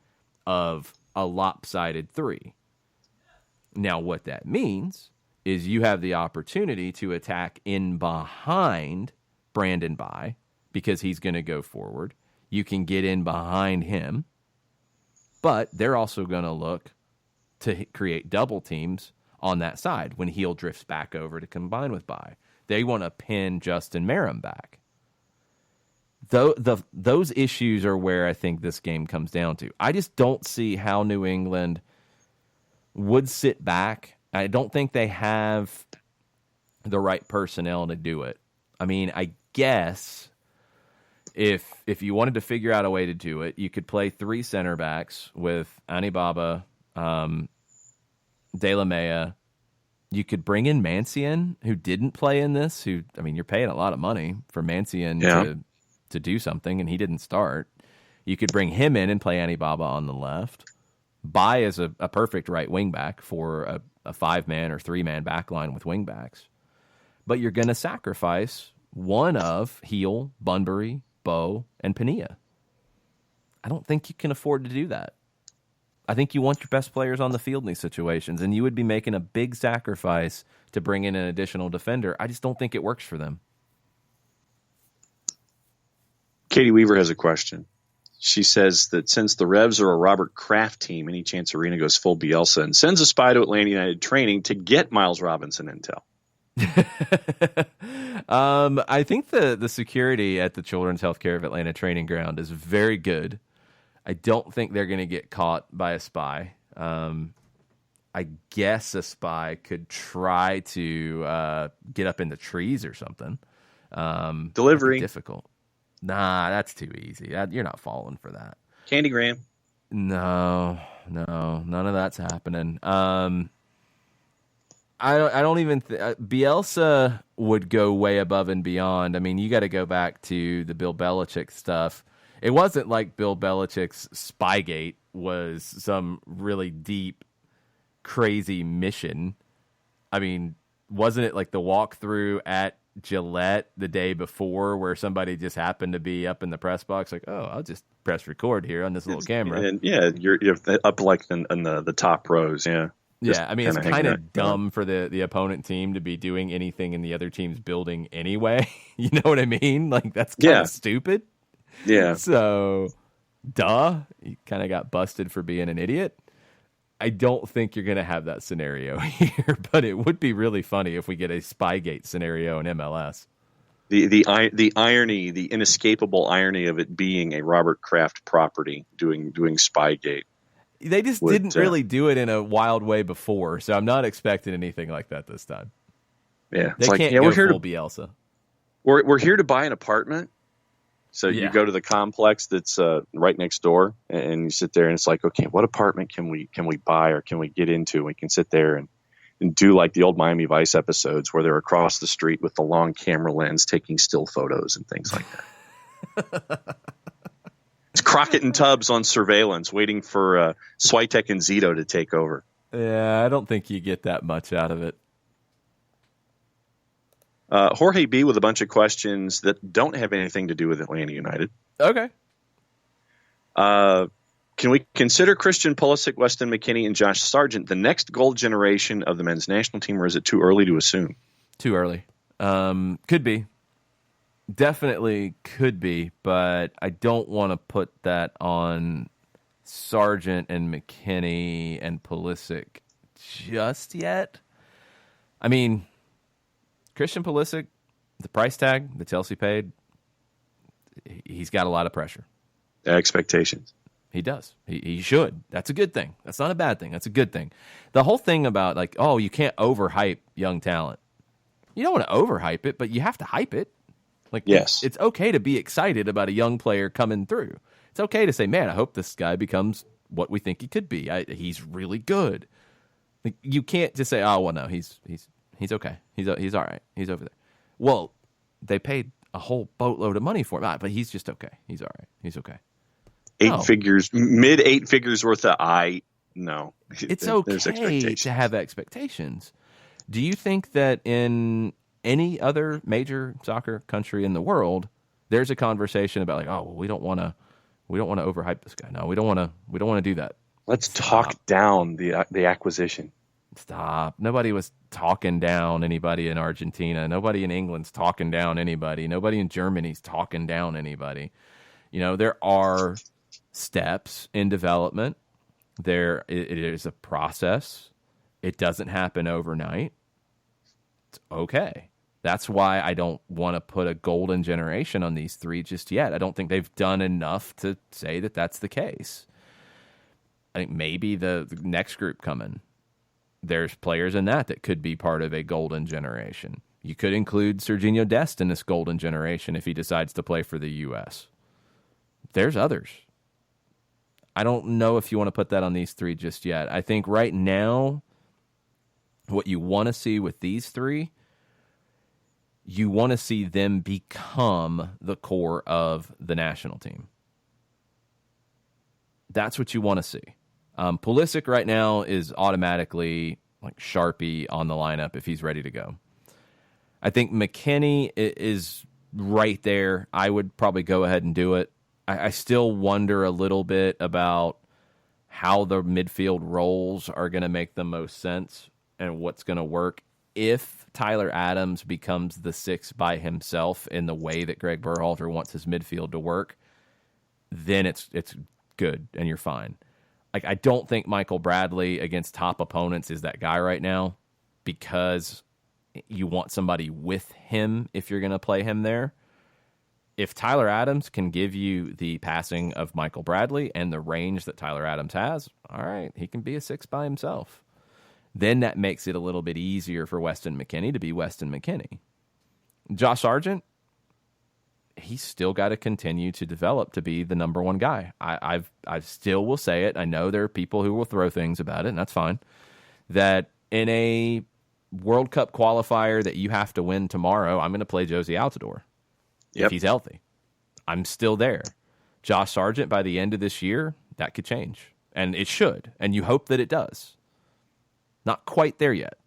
of a lopsided three. Now, what that means is you have the opportunity to attack in behind Brandon By because he's going to go forward. You can get in behind him, but they're also going to look to create double teams on that side when Heel drifts back over to combine with By. They want to pin Justin Merrim back. Those issues are where I think this game comes down to. I just don't see how New England would sit back. I don't think they have the right personnel to do it. I mean, I guess if you wanted to figure out a way to do it, you could play three center backs with Anibaba, De La Mea. You could bring in Mancian, who didn't play in this. You're paying a lot of money for Mancian to do something, and he didn't start. You could bring him in and play Anibaba on the left. By is a perfect right wing back for a 5-man or 3-man back line with wing backs. But you're going to sacrifice one of Heel, Bunbury, Bow, and Pania. I don't think you can afford to do that. I think you want your best players on the field in these situations, and you would be making a big sacrifice to bring in an additional defender. I just don't think it works for them. Katie Weaver has a question. She says that since the Revs are a Robert Kraft team, any chance Arena goes full Bielsa and sends a spy to Atlanta United training to get Miles Robinson intel? I think the security at the Children's Healthcare of Atlanta training ground is very good. I don't think they're going to get caught by a spy. I guess a spy could try to get up in the trees or something. Delivery. Difficult. Nah, that's too easy. You're not falling for that. Candy Graham. No, none of that's happening. I don't even Bielsa would go way above and beyond. I mean, you got to go back to the Bill Belichick stuff. It wasn't like Bill Belichick's Spygate was some really deep, crazy mission. I mean, wasn't it like the walkthrough at Gillette the day before where somebody just happened to be up in the press box like, oh, I'll just press record here on this little camera. And you're up like in the top rows, yeah. Yeah, I mean, it's kind of dumb for the opponent team to be doing anything in the other team's building anyway. You know what I mean? Like, that's kind of stupid. Yeah. So, you kind of got busted for being an idiot. I don't think you're going to have that scenario here, but it would be really funny if we get a Spygate scenario in MLS. The irony, the inescapable irony of it being a Robert Kraft property doing Spygate. They just didn't really do it in a wild way before, so I'm not expecting anything like that this time. Yeah, they can't go full Bielsa. We're here to buy an apartment. So you go to the complex that's right next door, and you sit there, and it's like, okay, what apartment can we buy or can we get into? We can sit there and do like the old Miami Vice episodes where they're across the street with the long camera lens taking still photos and things like that. It's Crockett and Tubbs on surveillance, waiting for Swiatek and Zito to take over. Yeah, I don't think you get that much out of it. Jorge B. with a bunch of questions that don't have anything to do with Atlanta United. Okay. Can we consider Christian Pulisic, Weston McKennie, and Josh Sargent the next gold generation of the men's national team, or is it too early to assume? Too early. Could be. Definitely could be, but I don't want to put that on Sargent and McKennie and Pulisic just yet. I mean, Christian Pulisic, the price tag that Chelsea paid, he's got a lot of pressure. Expectations. He does. He should. That's a good thing. That's not a bad thing. That's a good thing. The whole thing about, like, oh, you can't overhype young talent. You don't want to overhype it, but you have to hype it. Like, yes, it's okay to be excited about a young player coming through. It's okay to say, man, I hope this guy becomes what we think he could be. He's really good. Like, you can't just say, oh, well, no, he's okay. He's all right. He's over there. Well, they paid a whole boatload of money for him, but he's just okay. He's all right. He's okay. Mid 8 figures worth of no. It's okay to have expectations. Do you think that in any other major soccer country in the world, there's a conversation about, like, oh, well, we don't want to overhype this guy. No, we don't want to do that. Let's talk down the acquisition. Stop. Nobody was talking down anybody in Argentina. Nobody in England's talking down anybody. Nobody in Germany's talking down anybody. You know, there are steps in development. It is a process. It doesn't happen overnight. It's okay. That's why I don't want to put a golden generation on these three just yet. I don't think they've done enough to say that that's the case. I think maybe the next group coming, there's players in that could be part of a golden generation. You could include Serginho Dest in this golden generation if he decides to play for the U.S. There's others. I don't know if you want to put that on these three just yet. I think right now, what you want to see with these three, you want to see them become the core of the national team. That's what you want to see. Pulisic right now is automatically like Sharpie on the lineup if he's ready to go. I think McKennie is right there. I would probably go ahead and do it. I still wonder a little bit about how the midfield roles are going to make the most sense and what's going to work. If Tyler Adams becomes the 6 by himself in the way that Greg Berhalter wants his midfield to work, then it's good and you're fine. Like, I don't think Michael Bradley against top opponents is that guy right now, because you want somebody with him if you're going to play him there. If Tyler Adams can give you the passing of Michael Bradley and the range that Tyler Adams has, all right, he can be a 6 by himself. Then that makes it a little bit easier for Weston McKennie to be Weston McKennie. Josh Sargent, he's still got to continue to develop to be the number one guy. I still will say it. I know there are people who will throw things about it, and that's fine. That in a World Cup qualifier that you have to win tomorrow, I'm going to play Josie Altidore if he's healthy. I'm still there. Josh Sargent, by the end of this year, that could change. And it should. And you hope that it does. Not quite there yet.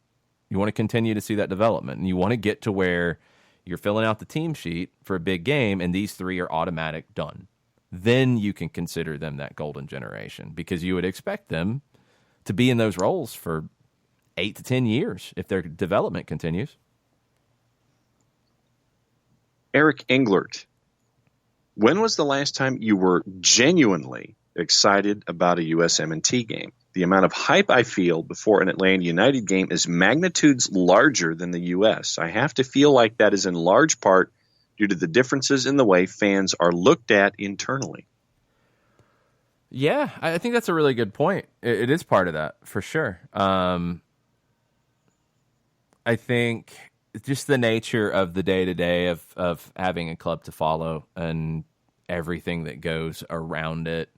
You want to continue to see that development. And you want to get to where you're filling out the team sheet for a big game, and these three are automatic done. Then you can consider them that golden generation, because you would expect them to be in those roles for 8 to 10 years if their development continues. Eric Englert, when was the last time you were genuinely excited about a USMNT game? The amount of hype I feel before an Atlanta United game is magnitudes larger than the U.S. I have to feel like that is in large part due to the differences in the way fans are looked at internally. Yeah, I think that's a really good point. It is part of that, for sure. I think just the nature of the day-to-day of having a club to follow and everything that goes around it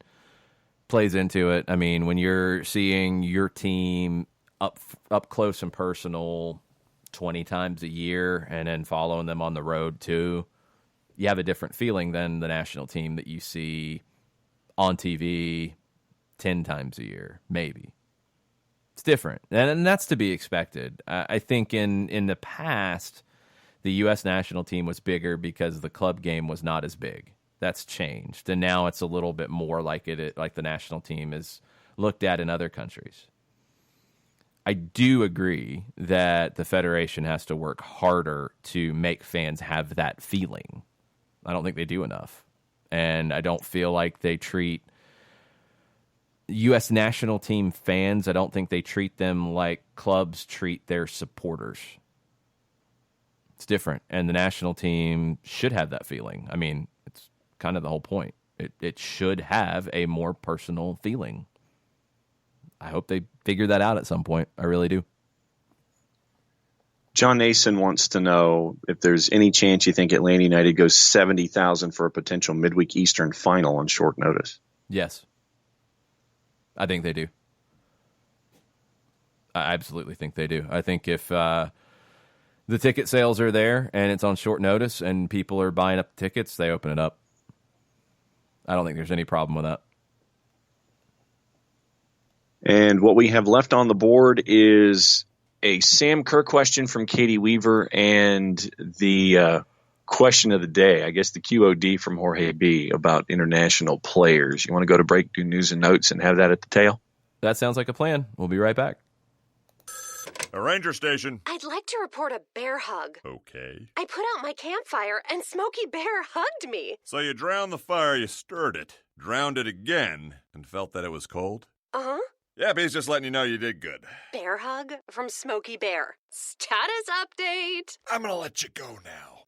plays into it. I mean, when you're seeing your team up close and personal 20 times a year and then following them on the road too, you have a different feeling than the national team that you see on TV 10 times a year, maybe. It's different, and that's to be expected. I think in the past, the U.S. national team was bigger because the club game was not as big. That's changed, and now it's a little bit more like like the national team is looked at in other countries. I do agree that the federation has to work harder to make fans have that feeling. I don't think they do enough, and I don't feel like they treat U.S. national team fans, I don't think they treat them like clubs treat their supporters. It's different, and the national team should have that feeling. I mean, it's kind of the whole point. It should have a more personal feeling. I hope they figure that out at some point. I really do. John Nason wants to know if there's any chance you think Atlanta United goes $70,000 for a potential midweek Eastern final on short notice. Yes. I think they do. I absolutely think they do. I think if the ticket sales are there and it's on short notice and people are buying up tickets, they open it up. I don't think there's any problem with that. And what we have left on the board is a Sam Kerr question from Katie Weaver and the question of the day, I guess the QOD from Jorge B. about international players. You want to go to break, do news and notes, and have that at the tail? That sounds like a plan. We'll be right back. A ranger station. I'd like to report a bear hug. Okay. I put out my campfire and Smokey Bear hugged me. So you drowned the fire, you stirred it, drowned it again, and felt that it was cold? Uh-huh. Yeah, he's just letting you know you did good. Bear hug from Smokey Bear. Status update. I'm gonna let you go now.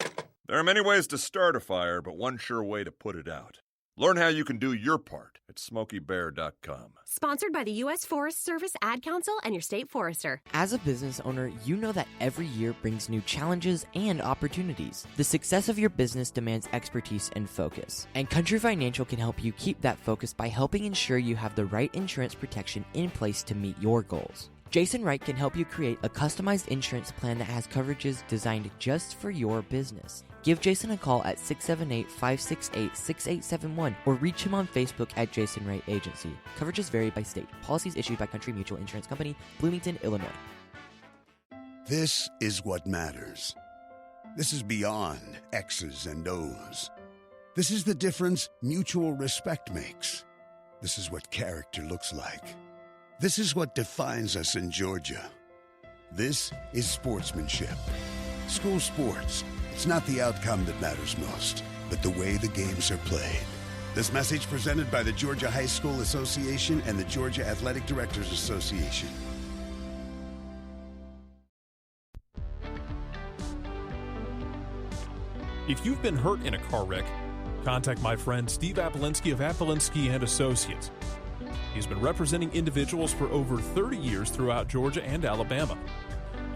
There are many ways to start a fire, but one sure way to put it out. Learn how you can do your part at SmokeyBear.com. Sponsored by the U.S. Forest Service Ad Council and your state forester. As a business owner, you know that every year brings new challenges and opportunities. The success of your business demands expertise and focus. And Country Financial can help you keep that focus by helping ensure you have the right insurance protection in place to meet your goals. Jason Wright can help you create a customized insurance plan that has coverages designed just for your business. Give Jason a call at 678-568-6871 or reach him on Facebook at Jason Wright Agency. Coverages vary by state. Policies issued by Country Mutual Insurance Company, Bloomington, Illinois. This is what matters. This is beyond X's and O's. This is the difference mutual respect makes. This is what character looks like. This is what defines us in Georgia. This is sportsmanship. School sports. It's not the outcome that matters most, but the way the games are played. This message presented by the Georgia High School Association and the Georgia Athletic Directors Association. If you've been hurt in a car wreck, contact my friend Steve Apolinsky of Apolinsky and Associates. He's been representing individuals for over 30 years throughout Georgia and Alabama.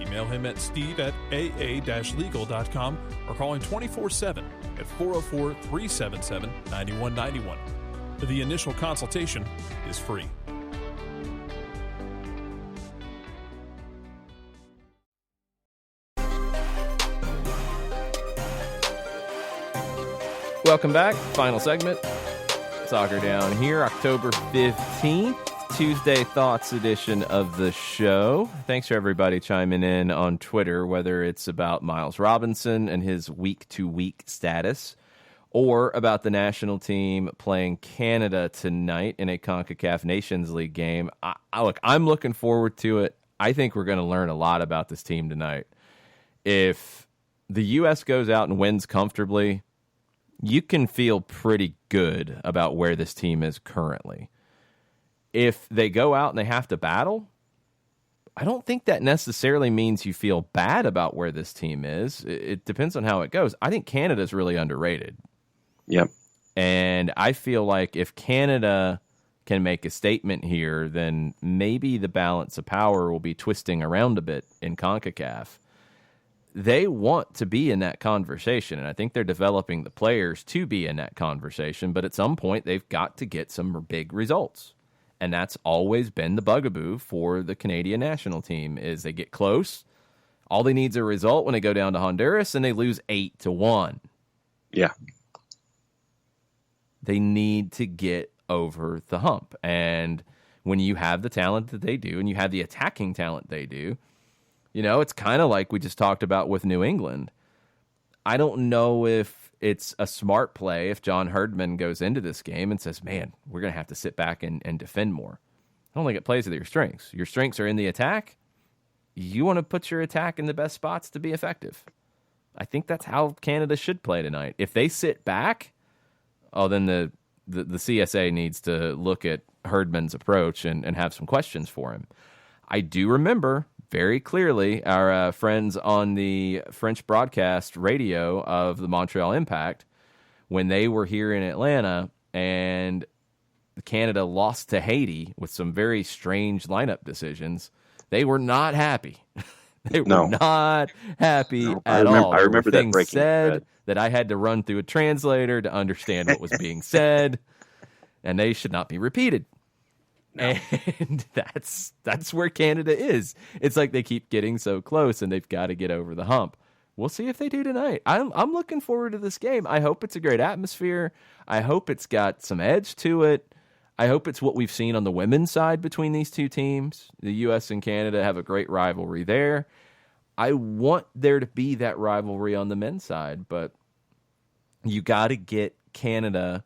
Email him at steve@aa-legal.com or call him 24/7 at 404-377-9191. The initial consultation is free. Welcome back. Final segment. Soccer Down here, October 15th. Tuesday Thoughts edition of the show. Thanks for everybody chiming in on Twitter, whether it's about Miles Robinson and his week-to-week status or about the national team playing Canada tonight in a CONCACAF Nations League game. I'm looking forward to it. I think we're going to learn a lot about this team tonight. If the U.S. goes out and wins comfortably, you can feel pretty good about where this team is currently. If they go out and they have to battle, I don't think that necessarily means you feel bad about where this team is. It depends on how it goes. I think Canada's really underrated. Yep. And I feel like if Canada can make a statement here, then maybe the balance of power will be twisting around a bit in CONCACAF. They want to be in that conversation, and I think they're developing the players to be in that conversation, but at some point they've got to get some big results. And that's always been the bugaboo for the Canadian national team is they get close. All they need is a result when they go down to Honduras and they lose 8-1. Yeah. They need to get over the hump. And when you have the talent that they do and you have the attacking talent they do, you know, it's kind of like we just talked about with New England. I don't know if it's a smart play if John Herdman goes into this game and says, man, we're going to have to sit back and defend more. I don't think it plays with your strengths. Your strengths are in the attack. You want to put your attack in the best spots to be effective. I think that's how Canada should play tonight. If they sit back, then the CSA needs to look at Herdman's approach and have some questions for him. I do remember very clearly our friends on the French broadcast radio of the Montreal Impact when they were here in Atlanta and Canada lost to Haiti with some very strange lineup decisions. They were not happy. They were not happy at all. I remember that breaking said that I had to run through a translator to understand what was being said, and they should not be repeated. No. And that's where Canada is. It's like they keep getting so close, and they've got to get over the hump. We'll see if they do tonight. I'm looking forward to this game. I hope it's a great atmosphere. I hope it's got some edge to it. I hope it's what we've seen on the women's side between these two teams. The U.S. and Canada have a great rivalry there. I want there to be that rivalry on the men's side, but you got to get Canada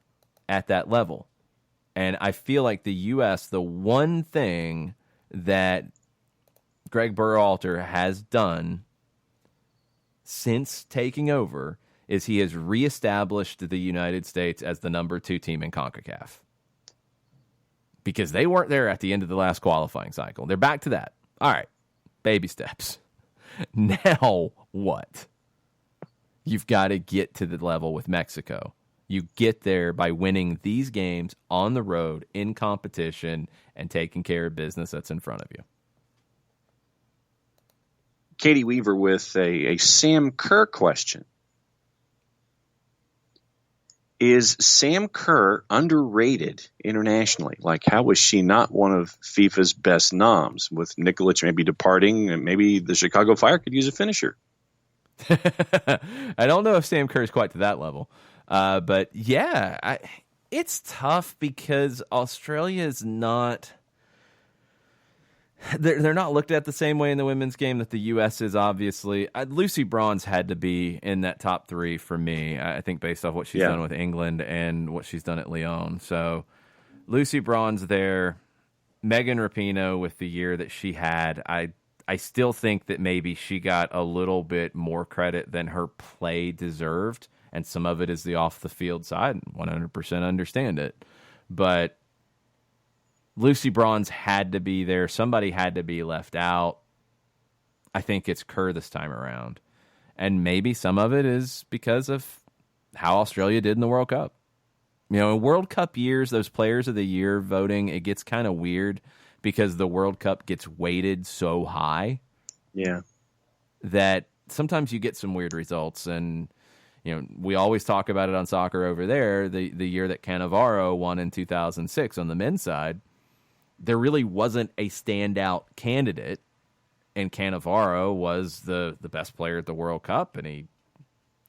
at that level. And I feel like the U.S., the one thing that Greg Berhalter has done since taking over is he has reestablished the United States as the number 2 team in CONCACAF. Because they weren't there at the end of the last qualifying cycle. They're back to that. All right, baby steps. Now what? You've got to get to the level with Mexico. You get there by winning these games on the road, in competition, and taking care of business that's in front of you. Katie Weaver with a Sam Kerr question. Is Sam Kerr underrated internationally? Like, how was she not one of FIFA's best noms? With Nikolic maybe departing, and maybe the Chicago Fire could use a finisher. I don't know if Sam Kerr is quite to that level. But, yeah, it's tough because Australia is not – they're not looked at the same way in the women's game that the U.S. is, obviously. Lucy Bronze had to be in that top 3 for me, I think, based off what she's done with England and what she's done at Lyon. So Lucy Bronze there, Megan Rapinoe with the year that she had. I still think that maybe she got a little bit more credit than her play deserved, and some of it is the off-the-field side. 100% understand it. But Lucy Bronze had to be there. Somebody had to be left out. I think it's Kerr this time around. And maybe some of it is because of how Australia did in the World Cup. You know, in World Cup years, those players of the year voting, it gets kind of weird because the World Cup gets weighted so high. Yeah. That sometimes you get some weird results. And, you know, we always talk about it on Soccer Over There, the year that Cannavaro won in 2006 on the men's side. There really wasn't a standout candidate, and Cannavaro was the best player at the World Cup, and he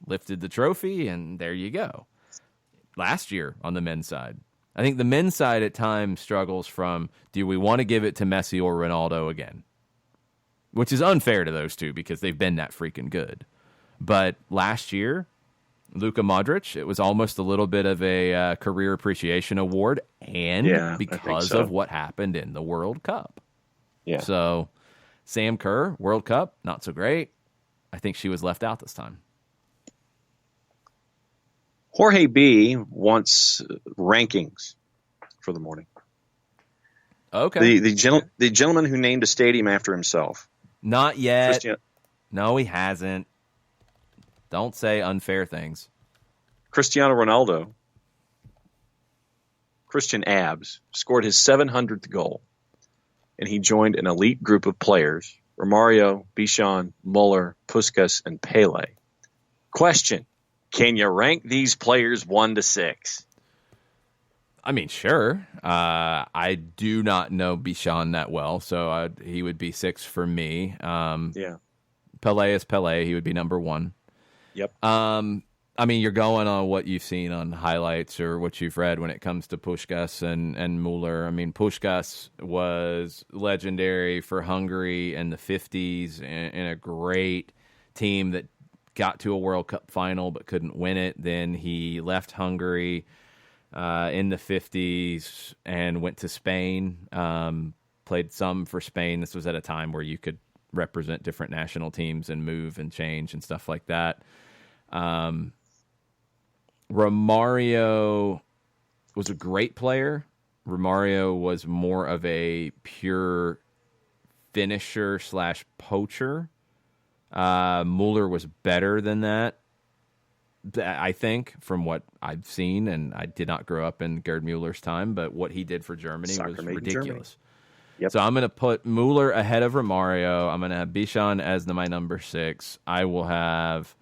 lifted the trophy, and there you go. Last year on the men's side, I think the men's side at times struggles from, do we want to give it to Messi or Ronaldo again? Which is unfair to those two because they've been that freaking good. But last year, Luka Modric, it was almost a little bit of a career appreciation award, and because of what happened in the World Cup. Yeah. So Sam Kerr, World Cup, not so great. I think she was left out this time. Jorge B. wants rankings for the morning. Okay. The gentleman who named a stadium after himself. Not yet. No, he hasn't. Don't say unfair things. Cristiano Ronaldo, Christian Abs, scored his 700th goal, and he joined an elite group of players, Romario, Bichon, Muller, Puskas, and Pele. Question, can you rank these players 1 to 6? I mean, sure. I do not know Bichon that well, so he would be 6 for me. Pele is Pele. He would be number 1. Yep. I mean, you're going on what you've seen on highlights or what you've read when it comes to Puskas and Muller. I mean, Puskas was legendary for Hungary in the 50s and a great team that got to a World Cup final but couldn't win it. Then he left Hungary in the 50s and went to Spain, played some for Spain. This was at a time where you could represent different national teams and move and change and stuff like that. Romario was a great player. Romario was more of a pure finisher / poacher. Mueller was better than that, I think, from what I've seen, and I did not grow up in Gerd Mueller's time, but what he did for Germany was ridiculous. Yep. So I'm going to put Mueller ahead of Romario. I'm going to have Bichon as my number 6. I will have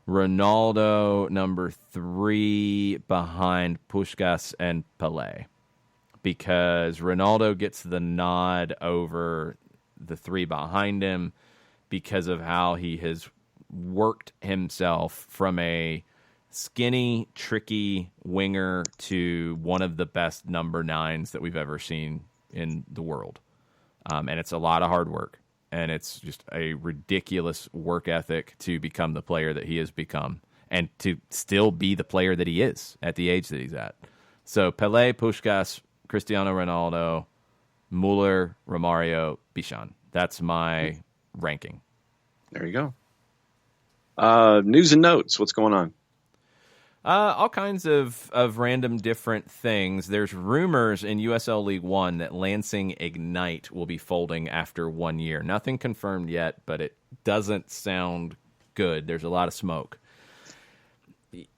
Ronaldo number 3 behind Puskás and Pelé, because Ronaldo gets the nod over the 3 behind him because of how he has worked himself from a skinny, tricky winger to one of the best number 9s that we've ever seen in the world. And it's a lot of hard work, and it's just a ridiculous work ethic to become the player that he has become and to still be the player that he is at the age that he's at. So Pelé, Puskás, Cristiano Ronaldo, Mueller, Romario, Bichon. That's my ranking. There you go. News and notes. What's going on? All kinds of random different things. There's rumors in USL League One that Lansing Ignite will be folding after 1 year. Nothing confirmed yet, but it doesn't sound good. There's a lot of smoke.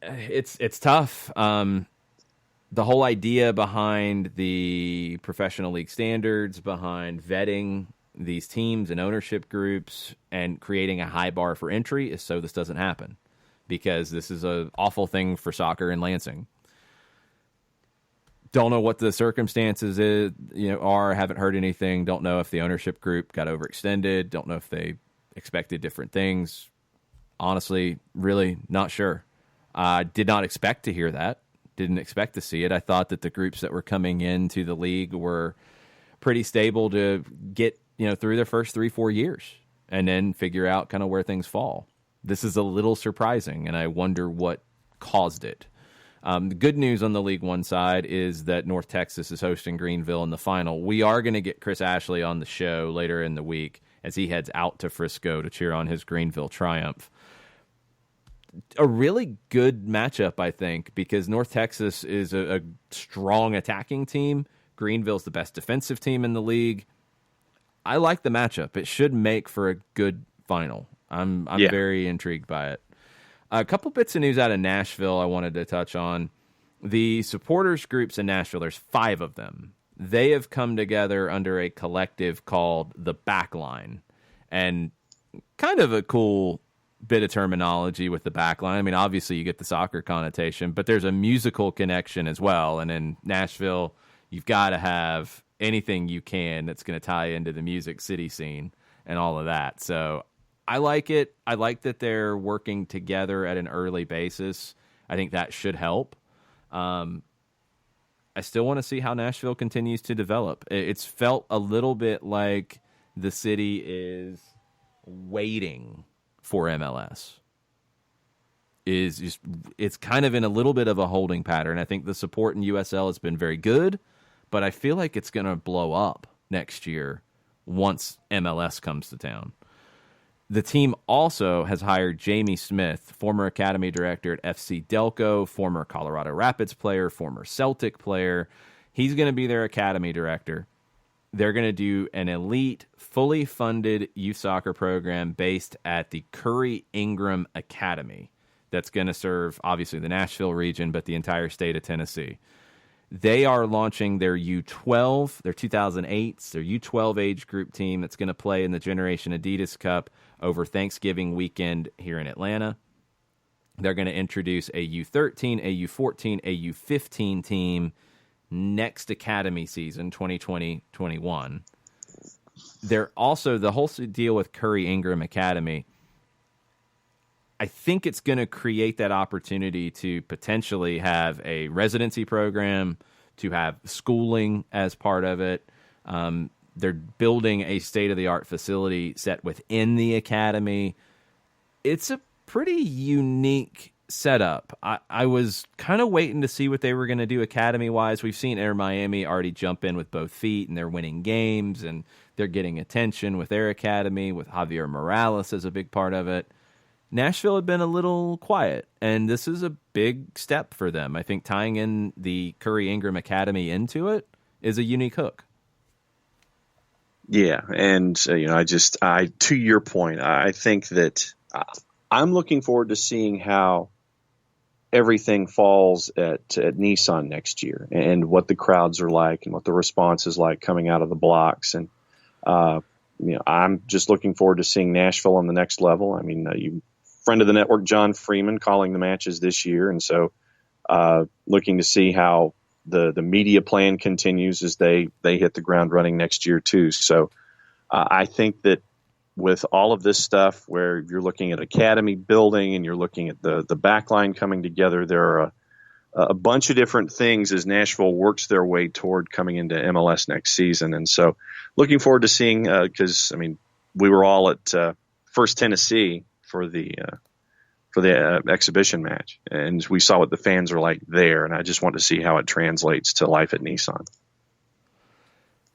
It's tough. The whole idea behind the professional league standards, behind vetting these teams and ownership groups and creating a high bar for entry is so this doesn't happen, because this is an awful thing for soccer in Lansing. Don't know what the circumstances are. Haven't heard anything. Don't know if the ownership group got overextended. Don't know if they expected different things. Honestly, really not sure. Did not expect to hear that. Didn't expect to see it. I thought that the groups that were coming into the league were pretty stable to get through their first 3-4 years and then figure out kind of where things fall. This is a little surprising, and I wonder what caused it. The good news on the League One side is that North Texas is hosting Greenville in the final. We are going to get Chris Ashley on the show later in the week as he heads out to Frisco to cheer on his Greenville triumph. A really good matchup, I think, because North Texas is a strong attacking team. Greenville's the best defensive team in the league. I like the matchup. It should make for a good final. I'm very intrigued by it. A couple bits of news out of Nashville I wanted to touch on. The supporters groups in Nashville, there's 5 of them. They have come together under a collective called the Backline. And kind of a cool bit of terminology with the Backline. I mean, obviously you get the soccer connotation, but there's a musical connection as well. And in Nashville, you've got to have anything you can that's going to tie into the Music City scene and all of that. So I like it. I like that they're working together at an early basis. I think that should help. I still want to see how Nashville continues to develop. It's felt a little bit like the city is waiting for MLS. It's kind of in a little bit of a holding pattern. I think the support in USL has been very good, but I feel like it's going to blow up next year once MLS comes to town. The team also has hired Jamie Smith, former academy director at FC Delco, former Colorado Rapids player, former Celtic player. He's going to be their academy director. They're going to do an elite, fully funded youth soccer program based at the Curry Ingram Academy that's going to serve, obviously, the Nashville region, but the entire state of Tennessee. They are launching their U12, their 2008s, their U12 age group team that's going to play in the Generation Adidas Cup over Thanksgiving weekend here in Atlanta. They're going to introduce a U13, a U14, a U15 team next academy season, 2020-21. They're also, the whole deal with Curry Ingram Academy, I think it's going to create that opportunity to potentially have a residency program, to have schooling as part of it. They're building a state-of-the-art facility set within the academy. It's a pretty unique setup. I was kind of waiting to see what they were going to do academy-wise. We've seen Air Miami already jump in with both feet, and they're winning games, and they're getting attention with their academy, with Javier Morales as a big part of it. Nashville had been a little quiet, and this is a big step for them. I think tying in the Curry Ingram Academy into it is a unique hook. Yeah, and to your point, I think that I'm looking forward to seeing how everything falls at Nissan next year, and what the crowds are like, and what the response is like coming out of the blocks. And I'm just looking forward to seeing Nashville on the next level. I mean, you friend of the network, John Freeman, calling the matches this year, and so looking to see how the media plan continues as they hit the ground running next year too. So I think that with all of this stuff, where you're looking at academy building and you're looking at the backline coming together, there are a bunch of different things as Nashville works their way toward coming into MLS next season. And so looking forward to seeing, because we were all at First Tennessee for the exhibition match, and we saw what the fans are like there, and I just want to see how it translates to life at Nissan.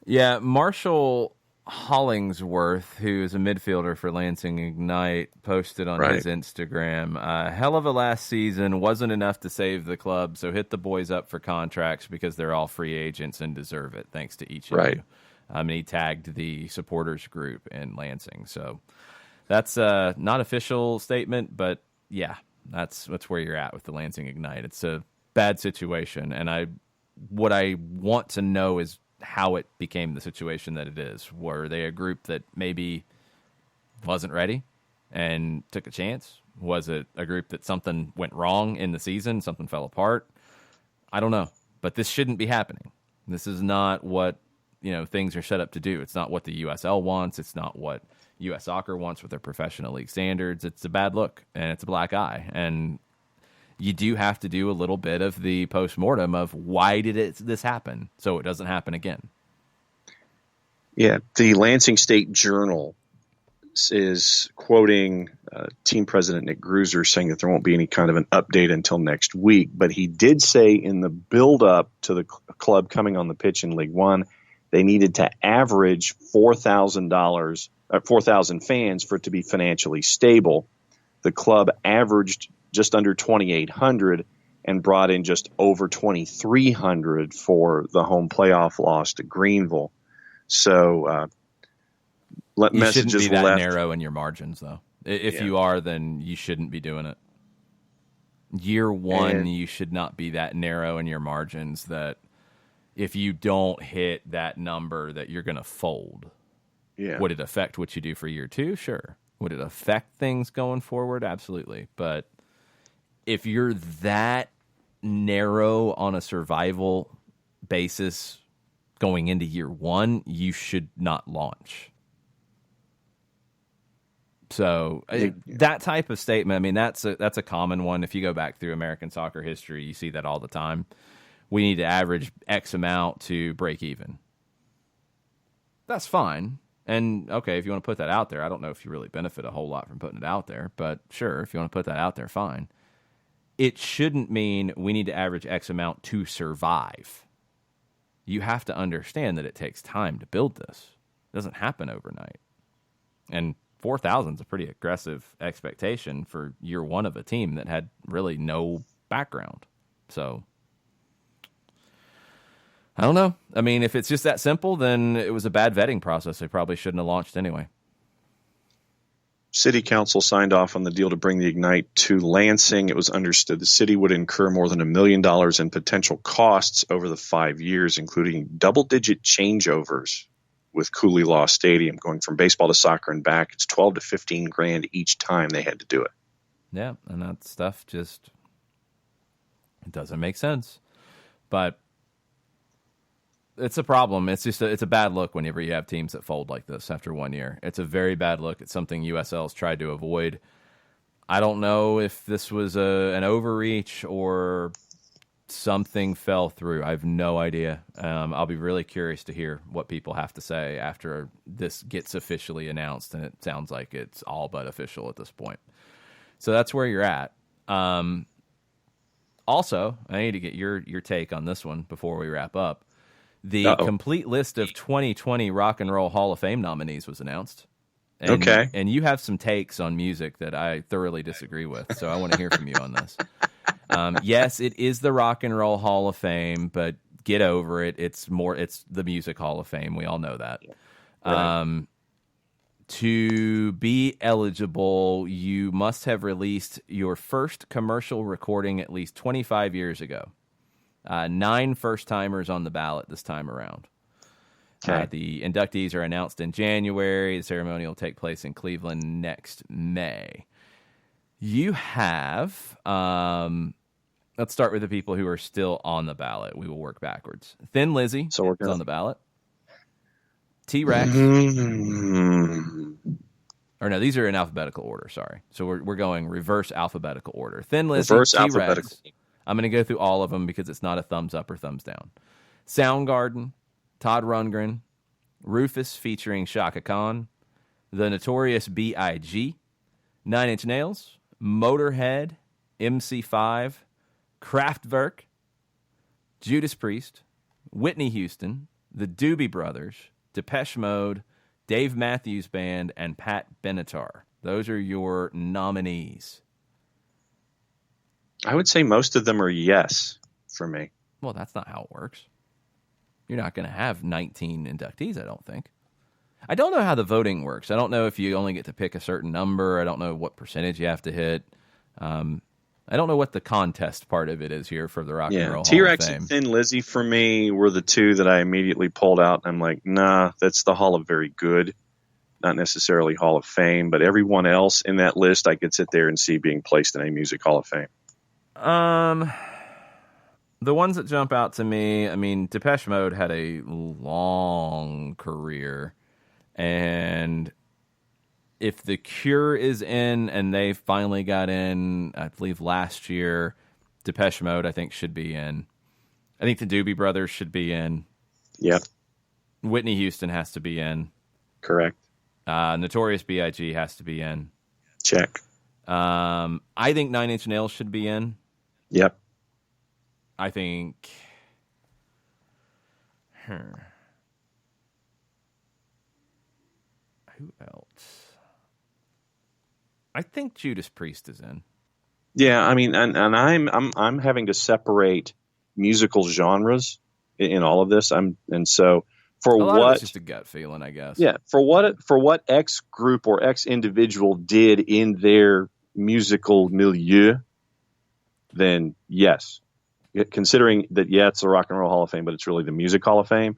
Yeah, Marshall Hollingsworth, who is a midfielder for Lansing Ignite, posted on his Instagram, hell of a last season, wasn't enough to save the club, so hit the boys up for contracts because they're all free agents and deserve it, thanks to each of you. He tagged the supporters group in Lansing, so that's not official statement, but yeah, that's where you're at with the Lansing Ignite. It's a bad situation, and what I want to know is how it became the situation that it is. Were they a group that maybe wasn't ready and took a chance? Was it a group that something went wrong in the season, something fell apart? I don't know, but this shouldn't be happening. This is not what things are set up to do. It's not what the USL wants. It's not what U.S. Soccer wants with their professional league standards. It's a bad look, and it's a black eye, and you do have to do a little bit of the postmortem of why did this happen so it doesn't happen again. Yeah, the Lansing State Journal is quoting team president Nick Gruser saying that there won't be any kind of an update until next week, but he did say in the build-up to the club coming on the pitch in League One, they needed to average $4,000 fans for it to be financially stable. The club averaged just under 2,800 and brought in just over 2,300 for the home playoff loss to Greenville. So you shouldn't be that narrow in your margins, though. If you are, then you shouldn't be doing it. Year one, you should not be that narrow in your margins that if you don't hit that number that you're going to fold. Yeah. Would it affect what you do for year two? Sure. Would it affect things going forward? Absolutely. But if you're that narrow on a survival basis going into year one, you should not launch. So that type of statement, that's a common one. If you go back through American soccer history, you see that all the time. We need to average X amount to break even. That's fine. And, okay, if you want to put that out there, I don't know if you really benefit a whole lot from putting it out there, but sure, if you want to put that out there, fine. It shouldn't mean we need to average X amount to survive. You have to understand that it takes time to build this. It doesn't happen overnight. And 4,000 is a pretty aggressive expectation for year one of a team that had really no background. So I don't know. I mean, if it's just that simple, then it was a bad vetting process. They probably shouldn't have launched anyway. City Council signed off on the deal to bring the Ignite to Lansing. It was understood the city would incur more than $1 million in potential costs over the 5 years, including double-digit changeovers with Cooley Law Stadium, going from baseball to soccer and back. It's $12 to $15,000 each time they had to do it. Yeah, and that stuff just it doesn't make sense. But it's a problem. It's just it's a bad look whenever you have teams that fold like this after 1 year. It's a very bad look. It's something USL's tried to avoid. I don't know if this was an overreach or something fell through. I have no idea. I'll be really curious to hear what people have to say after this gets officially announced, and it sounds like it's all but official at this point. So that's where you're at. Also, I need to get your take on this one before we wrap up. The complete list of 2020 Rock and Roll Hall of Fame nominees was announced. And, and you have some takes on music that I thoroughly disagree with, so I want to hear from you on this. Yes, it is the Rock and Roll Hall of Fame, but get over it. It's the Music Hall of Fame. We all know that. Right. To be eligible, you must have released your first commercial recording at least 25 years ago. 9 first-timers on the ballot this time around. Okay. The inductees are announced in January. The ceremony will take place in Cleveland next May. You have, let's start with the people who are still on the ballot. We will work backwards. Thin Lizzy is on the ballot. T-Rex. Or no, these are in alphabetical order, sorry. So we're going reverse alphabetical order. Thin Lizzy, reverse T-Rex. Alphabetical. I'm going to go through all of them because it's not a thumbs up or thumbs down. Soundgarden, Todd Rundgren, Rufus featuring Shaka Khan, The Notorious B.I.G., 9 Inch Nails, Motorhead, MC5, Kraftwerk, Judas Priest, Whitney Houston, The Doobie Brothers, Depeche Mode, Dave Matthews Band, and Pat Benatar. Those are your nominees. I would say most of them are yes for me. Well, that's not how it works. You're not going to have 19 inductees, I don't think. I don't know how the voting works. I don't know if you only get to pick a certain number. I don't know what percentage you have to hit. I don't know what the contest part of it is here for the Rock and Roll Hall of Fame. T-Rex and Thin Lizzy for me were the two that I immediately pulled out. I'm like, nah, that's the Hall of Very Good, not necessarily Hall of Fame. But everyone else in that list, I could sit there and see being placed in a Music Hall of Fame. The ones that jump out to me, I mean, Depeche Mode had a long career, and if The Cure is in, and they finally got in, I believe last year, Depeche Mode, I think, should be in. I think the Doobie Brothers should be in. Yep. Whitney Houston has to be in. Correct. Notorious B.I.G. has to be in. Check. I think 9 Inch Nails should be in. Yep. I think... Who else? I think Judas Priest is in. Yeah, I mean, and I'm having to separate musical genres in all of this. So for a lot what of it's just a gut feeling, I guess. Yeah, for what X group or X individual did in their musical milieu, then yes. Considering that, it's the Rock and Roll Hall of Fame, but it's really the Music Hall of Fame.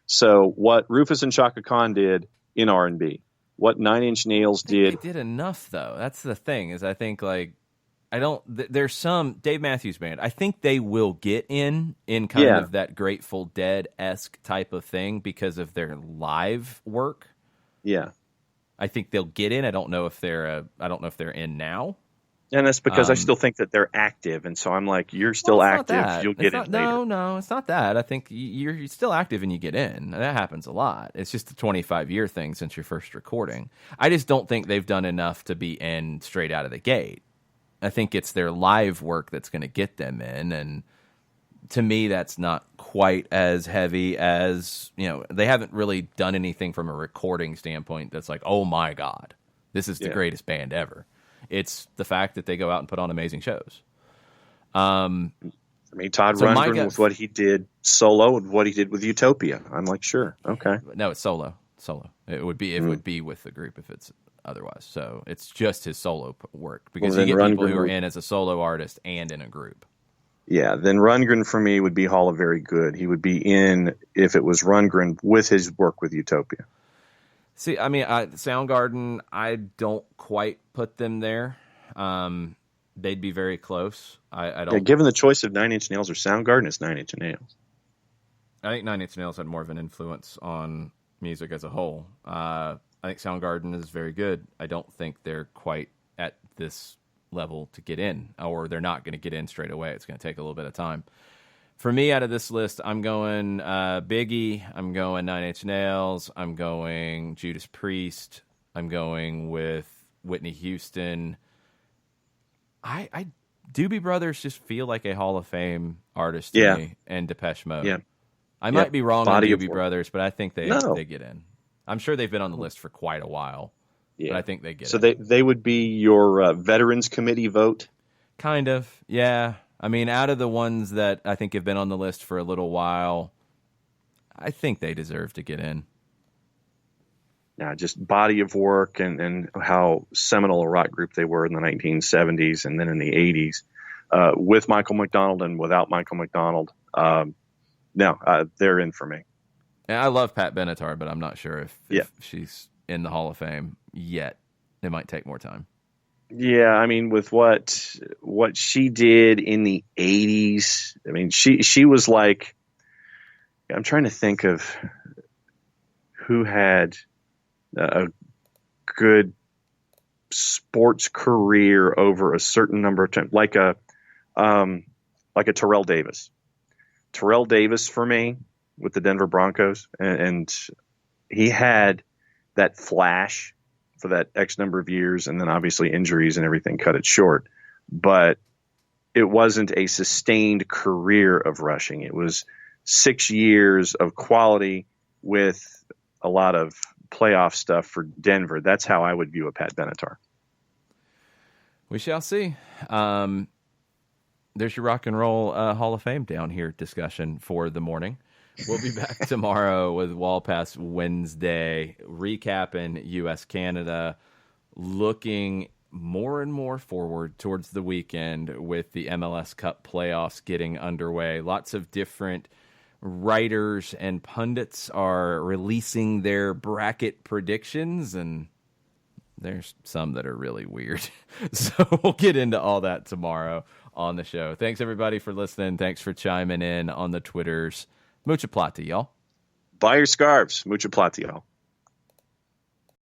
So what Rufus and Shaka Khan did in R&B, what 9 Inch Nails did. They did enough, though. That's the thing, is I think, there's some Dave Matthews Band. I think they will get in kind of that Grateful Dead-esque type of thing because of their live work. Yeah. I think they'll get in. I don't know if they're in now. And that's because I still think that they're active, and so I'm like, you're still active. You'll get in later. No, it's not that. I think you're still active and you get in. That happens a lot. It's just a 25-year thing since your first recording. I just don't think they've done enough to be in straight out of the gate. I think it's their live work that's going to get them in, and to me, that's not quite as heavy as, they haven't really done anything from a recording standpoint that's like, oh my God, this is the greatest band ever. It's the fact that they go out and put on amazing shows. I mean, Todd Rundgren with what he did solo and what he did with Utopia. I'm like, sure, okay. No, it's solo. It would be with the group if it's otherwise. So it's just his solo work because you get people who are in as a solo artist and in a group. Yeah, then Rundgren for me would be Hall of Very Good. He would be in if it was Rundgren with his work with Utopia. See, I mean, Soundgarden, I don't quite put them there. They'd be very close. I don't. Yeah, given the choice of 9 Inch Nails or Soundgarden, it's 9 Inch Nails. I think 9 Inch Nails had more of an influence on music as a whole. I think Soundgarden is very good. I don't think they're quite at this level to get in, or they're not going to get in straight away. It's going to take a little bit of time. For me, out of this list, I'm going Biggie, I'm going 9 Inch Nails, I'm going Judas Priest, I'm going with Whitney Houston, I Doobie Brothers just feel like a Hall of Fame artist to me, and Depeche Mode. Yeah. I might be wrong Body on of Doobie work. Brothers, but I think they get in. I'm sure they've been on the list for quite a while, but I think they get so in. they would be your Veterans Committee vote? Kind of, yeah. I mean, out of the ones that I think have been on the list for a little while, I think they deserve to get in. Yeah, just body of work and how seminal a rock group they were in the 1970s and then in the 80s, with Michael McDonald and without Michael McDonald. They're in for me. And I love Pat Benatar, but I'm not sure if she's in the Hall of Fame yet. It might take more time. Yeah, I mean, with what she did in the 80s, I mean, she was like, I'm trying to think of who had a good sports career over a certain number of times, like a Terrell Davis. Terrell Davis for me with the Denver Broncos, and he had that flash for that X number of years, and then obviously injuries and everything cut it short. But it wasn't a sustained career of rushing. It was 6 years of quality with a lot of playoff stuff for Denver. That's how I would view a Pat Benatar. We shall see. There's your Rock and Roll Hall of Fame down here discussion for the morning. We'll be back tomorrow with Wall Pass Wednesday, recapping U.S.-Canada, looking more and more forward towards the weekend with the MLS Cup playoffs getting underway. Lots of different writers and pundits are releasing their bracket predictions, and there's some that are really weird. So we'll get into all that tomorrow on the show. Thanks, everybody, for listening. Thanks for chiming in on the Twitters. Mucha plata, y'all. Buy your scarves. Mucha plata, y'all.